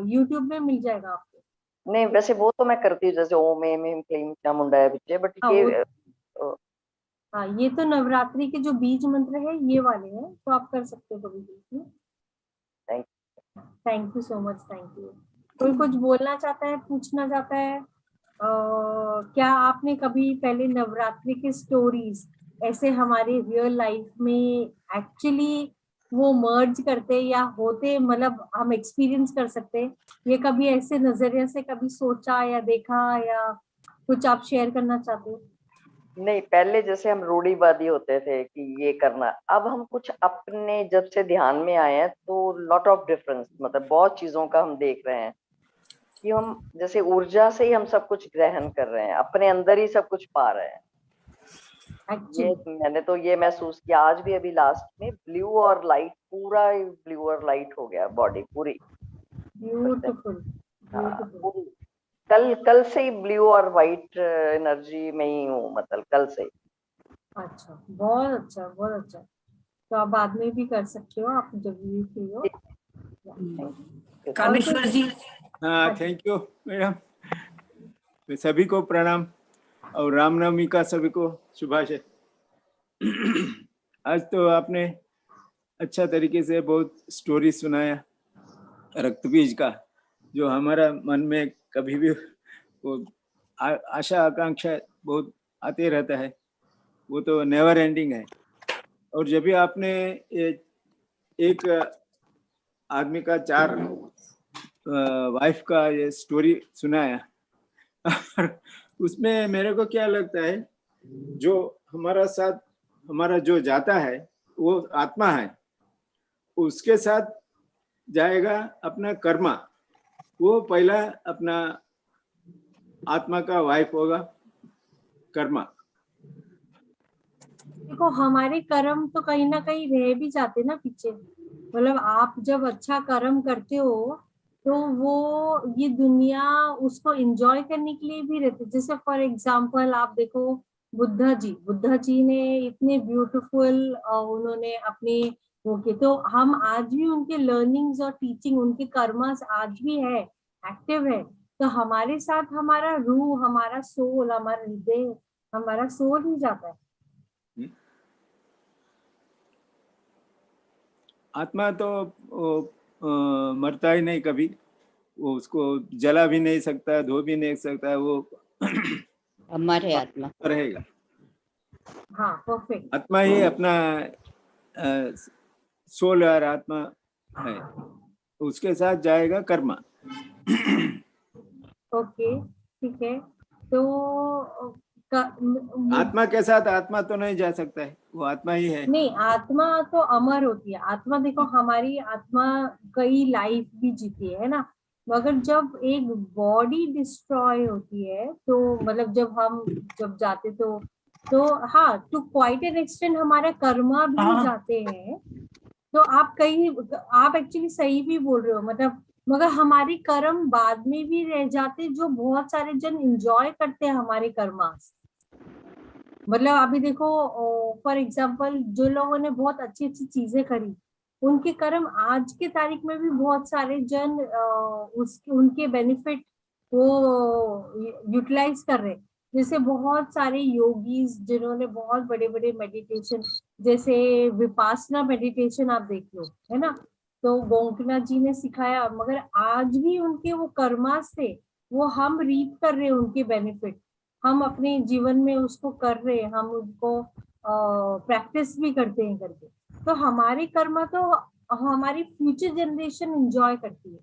यूट्यूब में मिल जाएगा आपको।
नहीं, वैसे वो तो मैं करती हूँ, जैसे ओम एम एम क्लीम चामुंडा है बच्चे, बट
हाँ
ये
हाँ, ये तो नवरात्रि के जो बीज मंत्र है ये वाले हैं, तो आप कर सकते हो कभी भी।
Thank
thank you so much, thank you. कोई कुछ बोलना चाहता है, पूछना चाहता है? क्या आपने कभी पहले नवरात्रि के स्टोरीज ऐसे हमारे रियल लाइफ में एक्चुअली वो मर्ज करते या होते, मतलब हम एक्सपीरियंस कर सकते, ये कभी ऐसे नजरिए से कभी सोचा या देखा, या कुछ आप शेयर करना चाहते हो?
नहीं, पहले जैसे हम रूढ़िवादी होते थे कि ये करना, अब हम कुछ अपने जब से ध्यान में आए हैं तो लॉट ऑफ डिफरेंस, मतलब बहुत चीजों का हम देख रहे हैं कि हम जैसे ऊर्जा से ही हम सब कुछ ग्रहण कर रहे हैं, अपने अंदर ही सब कुछ पा रहे हैं। ये मैंने तो ये महसूस किया आज भी, अभी लास्ट में ब्लू और लाइट, पूरा ब्लू और लाइट हो गया बॉडी पूरी।
ब्यूटीफुल,
पूरी कल से ही ब्लू और व्हाइट एनर्जी में ही हूँ, मतलब कल से।
अच्छा, बहुत अच्छा, बहुत अच्छा। तो आप बाद में भी कर सकते हो, आप जब भी फ्री हो।
कामेश्वर जी।
हाँ, थैंक यू मैडम। सभी को प्रणाम और रामनवमी का सभी को शुभाशय। आज तो आपने अच्छा तरीके से बहुत स्टोरी सुनाया रक्तबीज का, जो हमारा मन में कभी भी वो आशा आकांक्षा बहुत आते रहता है, वो तो नेवर एंडिंग है। और जब भी आपने एक आदमी का 4 वाइफ का ये स्टोरी सुनाया उसमें मेरे को क्या लगता है, जो हमारा साथ हमारा जो जाता है वो आत्मा है, उसके साथ जाएगा अपना कर्मा, वो पहला अपना आत्मा का वाइफ होगा कर्मा।
देखो, हमारे कर्म तो कहीं ना कहीं रह भी जाते ना पीछे, मतलब आप जब अच्छा कर्म करते हो तो वो ये दुनिया उसको एंजॉय करने के लिए भी रहती है। जैसे फॉर एग्जांपल आप देखो, बुद्धा जी ने इतने ब्यूटीफुल उन्होंने अपने वो किए, तो हम आज भी उनके लर्निंग्स और टीचिंग, उनके कर्मस आज भी है, एक्टिव है। तो हमारे साथ हमारा रूह, हमारा सोल, हमारा हृदय, हमारा सोल ही जाता है।
आत्मा तो मरता ही नहीं कभी, वो उसको जला भी नहीं सकता, धो भी नहीं सकता, वो
अमर है आत्मा,
रहेगा।
हाँ, परफेक्ट।
आत्मा ही अपना सोल और आत्मा है, उसके साथ जाएगा कर्मा।
ओके, ठीक है। तो
आत्मा के साथ आत्मा तो नहीं जा सकता है, वो आत्मा ही है।
नहीं, आत्मा तो अमर होती है। आत्मा देखो, हमारी आत्मा कई लाइफ भी जीती है ना, मगर जब एक बॉडी डिस्ट्रॉय होती है तो मतलब जब जाते तो हाँ, टू क्वाइट एन एक्सटेंट हमारा कर्मा भी जाते हैं। तो आप एक्चुअली सही भी बोल रहे हो, मतलब मगर हमारे कर्म बाद में भी रह जाते, जो बहुत सारे जन एंजॉय करते हैं हमारे कर्मा। मतलब अभी देखो, फॉर एग्जाम्पल जो लोगों ने बहुत अच्छी अच्छी चीजें करी, उनके कर्म आज के तारीख में भी बहुत सारे जन उनके बेनिफिट वो यूटिलाइज कर रहे हैं। जैसे बहुत सारे योगीज जिन्होंने बहुत बड़े बड़े मेडिटेशन, जैसे विपासना मेडिटेशन आप देख लो, है ना, तो गोंकनाथ जी ने सिखाया, मगर आज भी उनके वो कर्मा से वो हम रीप कर रहे हैं उनके बेनिफिट, हम अपने जीवन में उसको कर रहे हैं, हम उनको प्रैक्टिस भी करते हैं करके। तो हमारे कर्म तो हमारी फ्यूचर जनरेशन एंजॉय करती है।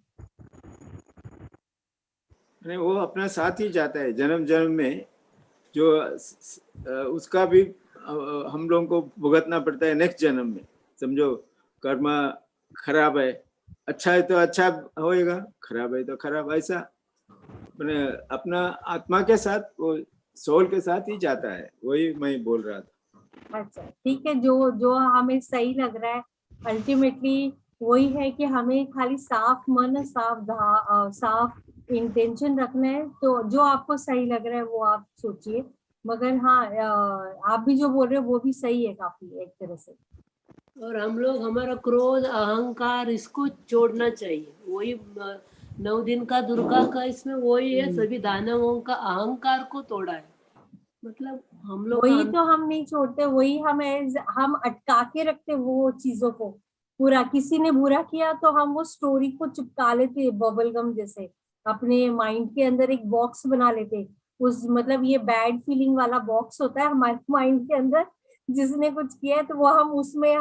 नहीं, वो अपना साथ ही जाता है जन्म जन्म में, जो उसका भी हम लोगों को भुगतना पड़ता है नेक्स्ट जन्म में। समझो कर्म खराब है, अच्छा है तो अच्छा होएगा, खराब है तो खराब, ऐसा मैंने अपना आत्मा के साथ, वो सोल के साथ ही जाता है, वही मैं बोल रहा था।
अच्छा ठीक है, जो जो हमें सही लग रहा है अल्टीमेटली वही है कि हमें खाली साफ मन, साफ इंटेंशन रखना है। तो जो आपको सही लग रहा है वो आप सोचिए, मगर हाँ आप भी जो बोल रहे हो वो भी सही है काफी एक तरह से।
और हम लोग हमारा क्रोध अहंकार इसको छोड़ना चाहिए। वही 9 दिन का दुर्गा का इसमें वही है, सभी दानवों का अहंकार को तोड़ा है। मतलब हम लोग
वही तो हम नहीं छोड़ते, वही हम अटका के रखते वो चीजों को। पूरा किसी ने बुरा किया तो हम वो स्टोरी को चिपका लेते बबल गम जैसे, अपने माइंड के अंदर एक बॉक्स बना लेते। उस मतलब ये बैड फीलिंग वाला बॉक्स होता है हमारे माइंड के अंदर, जिसने कुछ किया है तो वो हम उसमें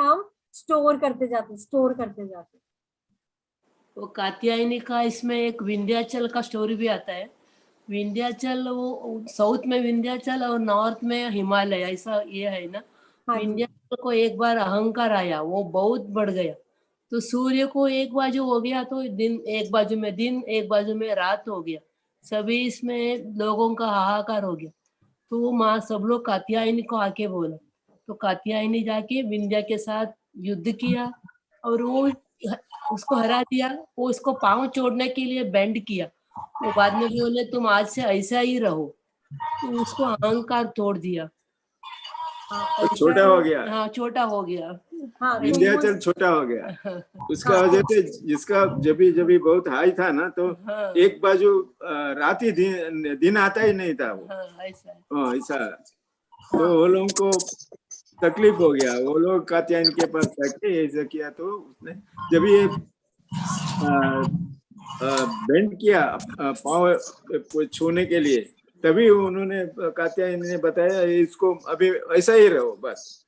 स्टोर करते जाते।
वो कात्यायनी का इसमें एक विंध्याचल का स्टोरी भी आता है। विंध्याचल वो साउथ में विंध्याचल और नॉर्थ में हिमालय, ऐसा ये है ना।
हाँ जी।
विंध्याचल को एक बार अहंकार आया, वो बहुत बढ़ गया, तो सूर्य को एक बाजू हो गया तो दिन, एक बाजू में दिन, एक बाजू में रात हो गया। सभी इसमें लोगों का हाहाकार हो गया। तो वो माँ सब लोग कात्यायनी को आके बोला, तो कात्यायनी जाके विंध्या के साथ युद्ध किया और वो उसको हरा दिया। वो उसको पांव छोड़ने के लिए बेंड किया। वो बाद में बोले तुम आज से ऐसा ही रहो, तो उसको अहंकार तोड़ दिया।
तो छोटा हो गया।
हाँ, छोटा हो गया।
हाँ,
विंध्याचल छोटा हो गया उसका वजह से, जिसका जब भी बहुत हाई था ना, तो
हाँ,
एक बाजू रात ही दिन आता ही नहीं था वो।
हाँ, ऐसा।
हाँ, ऐसा। तो वो लोगों को तकलीफ हो गया, वो लोग कात्यायन के पास जाके ऐसा किया, तो उसने जब ये बेंड किया पाँव छूने के लिए, तभी उन्होंने कात्यायन ने बताया इसको अभी ऐसा ही रहो बस,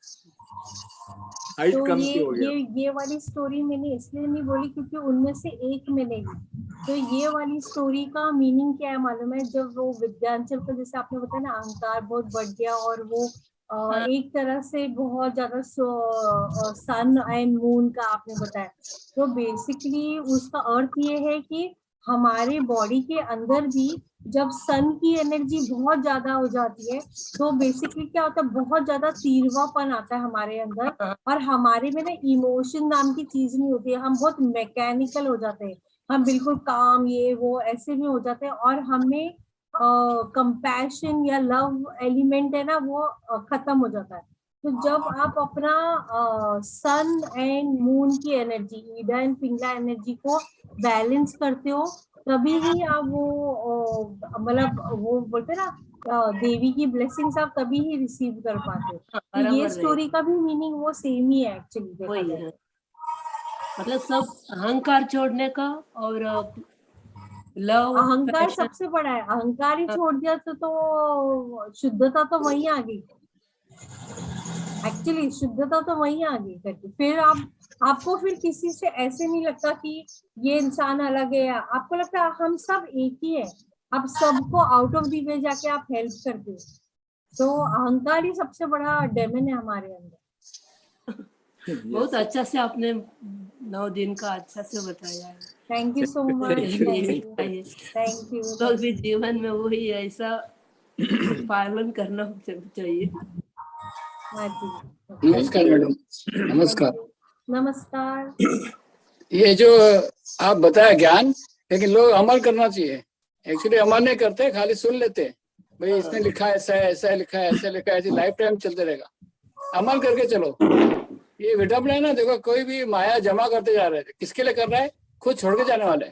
हाइट
तो
कम क्यों हो गया।
ये वाली स्टोरी मैंने इसलिए नहीं बोली क्योंकि उनमें से एक में नहीं। तो ये वाली स्टोरी का मीनिंग क्या है मालूम है? जब वो विंध्याचल का, जैसे आपने बताया ना, अहंकार बहुत बढ़ गया और वो एक तरह से बहुत ज्यादा सन एंड मून का आपने बताया। तो बेसिकली उसका अर्थ ये है कि हमारे बॉडी के अंदर भी जब सन की एनर्जी बहुत ज्यादा हो जाती है तो बेसिकली क्या होता है, बहुत ज्यादा तीव्रपन आता है हमारे अंदर, और हमारे में ना इमोशन नाम की चीज नहीं होती है। हम बहुत मैकेनिकल हो जाते हैं, हम बिल्कुल काम ये वो ऐसे में हो जाते हैं, और हमें कंपैशन या लव एलिमेंट है ना वो खत्म हो जाता है। तो जब आप अपना सन एंड मून की एनर्जी, ईडा एंड पिंगला एनर्जी को बैलेंस करते हो, तभी ही आप वो मतलब वो बोलते ना देवी की ब्लेसिंग्स आप तभी ही रिसीव कर पाते हो। तो ये स्टोरी का भी मीनिंग वो सेम ही है एक्चुअली देखा जाए।
मतलब सब अहंकार छोड़ने का और लव,
अहंकार सबसे बड़ा है। अहंकार ही छोड़ दिया तो शुद्धता तो वहीं आ गई। एक्चुअली शुद्धता तो वहीं आ गई करके फिर आपको फिर किसी से ऐसे नहीं लगता कि ये इंसान अलग है, आपको लगता है हम सब एक ही है। आप सबको आउट ऑफ दी वे जाके आप हेल्प करते हो। तो अहंकार ही सबसे बड़ा डेमन है हमारे अंदर।
बहुत अच्छा से आपने 9 दिन का अच्छा से बताया।
Thank you so much. Thank you.
तो भी जीवन में वही ऐसा पालन करना चाहिए।
नमस्कार मैडम। नमस्कार।
नमस्कार।
ये जो आप बताया ज्ञान, लेकिन लोग अमल करना चाहिए। एक्चुअली अमल नहीं करते, खाली सुन लेते, भाई इसने लिखा है ऐसा है, ऐसा लिखा है, ऐसा लिखा है, ऐसी लाइफ टाइम चलते रहेगा। अमल करके चलो। ये विडम्बना है ना, देखो कोई भी माया जमा करते जा रहे थे, किसके लिए कर रहा है? खुद छोड़ के जाने वाले,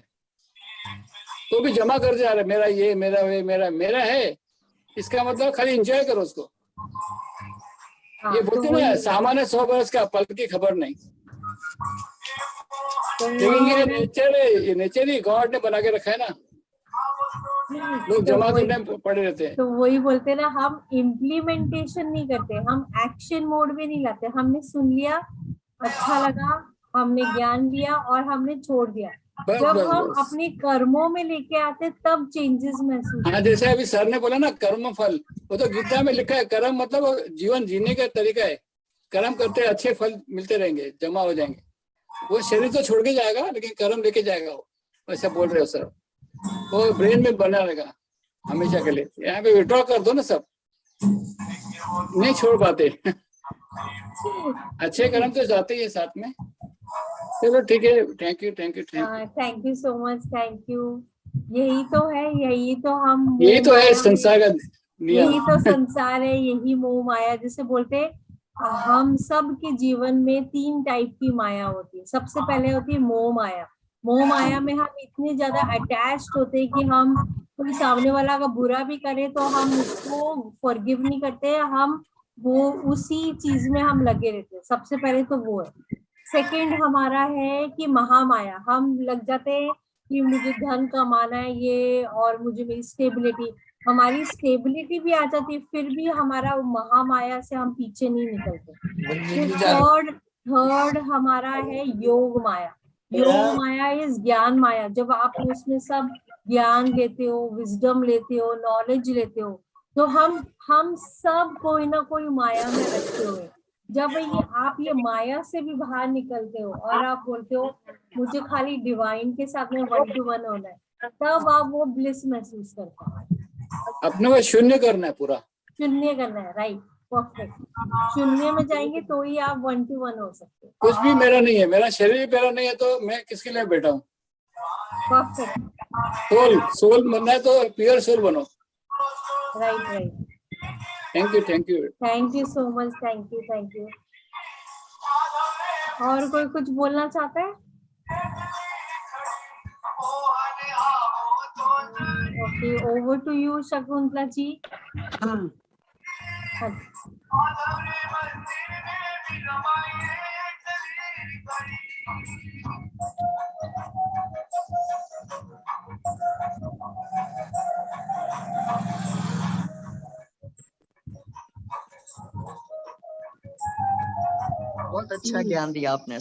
तो भी जमा करते जा रहे, मेरा ये, मेरा वे, मेरा है। इसका मतलब खाली एंजॉय करो उसको। ये बोलते ना, सामान्य 100 बरस का, पल की खबर नहीं। लेकिन ये नेचर है, ये नेचर ही गॉड ने बना के रखा है ना, लोग जमा करने पड़े रहते हैं।
तो वही बोलते हैं ना, हम इम्प्लीमेंटेशन नहीं करते, हम एक्शन मोड में नहीं लाते। हमने सुन लिया, अच्छा लगा, हमने ज्ञान लिया और हमने छोड़ दिया।
बस
जब
बस
हम
बस।
अपने कर्मों में लेके आते तब चेंजेस महसूस
हाँ, जैसे अभी सर ने बोला ना कर्म फल, वो तो गीता में लिखा है। कर्म मतलब जीवन जीने का तरीका है। कर्म करते अच्छे फल मिलते रहेंगे, जमा हो जाएंगे। वो शरीर तो छोड़ के जाएगा लेकिन कर्म लेके जाएगा वो। ऐसा बोल रहे हो सर, वो ब्रेन में बना रहेगा हमेशा के लिए। यहाँ पे विड्रॉ कर दो ना सब, नहीं छोड़ पाते। अच्छे कर्म तो जाते ही है साथ में। चलो ठीक है, thank you thank you thank you.
Thank you so much, thank you. यही तो है, यही तो हम
यही तो है
माया में-
संसार का नियम।
यही तो संसार है, यही मोह माया जिसे बोलते हैं। हम सब के जीवन में 3 टाइप की माया होती है। सबसे पहले होती है मोह माया। मोह माया में हम इतने ज्यादा अटैच्ड होते हैं कि हम कोई सामने वाला का बुरा भी करे तो हम उसको फॉरगिव नहीं करते, हम वो उसी चीज में हम लगे रहते हैं। सबसे पहले तो वो है। सेकंड हमारा है कि महामाया, हम लग जाते हैं कि मुझे धन कमाना है ये, और मुझे मेरी स्टेबिलिटी, हमारी स्टेबिलिटी भी आ जाती है, फिर भी हमारा महामाया से हम पीछे नहीं निकलते। फिर थर्ड हमारा है योग माया। योग माया इज ज्ञान माया। जब आप उसमें सब ज्ञान लेते हो, विजडम लेते हो, नॉलेज लेते हो, तो हम सब कोई ना कोई माया में रखे हुए। जब आप ये माया से भी बाहर निकलते हो और आप बोलते हो मुझे खाली डिवाइन के साथ में 1 to 1 होना है, तब आप वो ब्लिस महसूस करते हो।
अपने को शून्य करना है पूरा।
शून्य करना है, राइट, परफेक्ट। शून्य में जाएंगे तो ही आप 1 to 1 हो सकते हो।
कुछ भी मेरा नहीं है, मेरा शरीर भी मेरा नहीं है, तो मैं किसके लिए बैठा हूँ?
परफेक्ट,
सोल बनना है तो प्योर सोल बनो।
Right right.
Thank you thank you
thank you so much, thank you thank you. और कोई कुछ बोलना चाहता है? Okay, over to you Shakuntala ji.
बहुत अच्छा ज्ञान दिया आपने।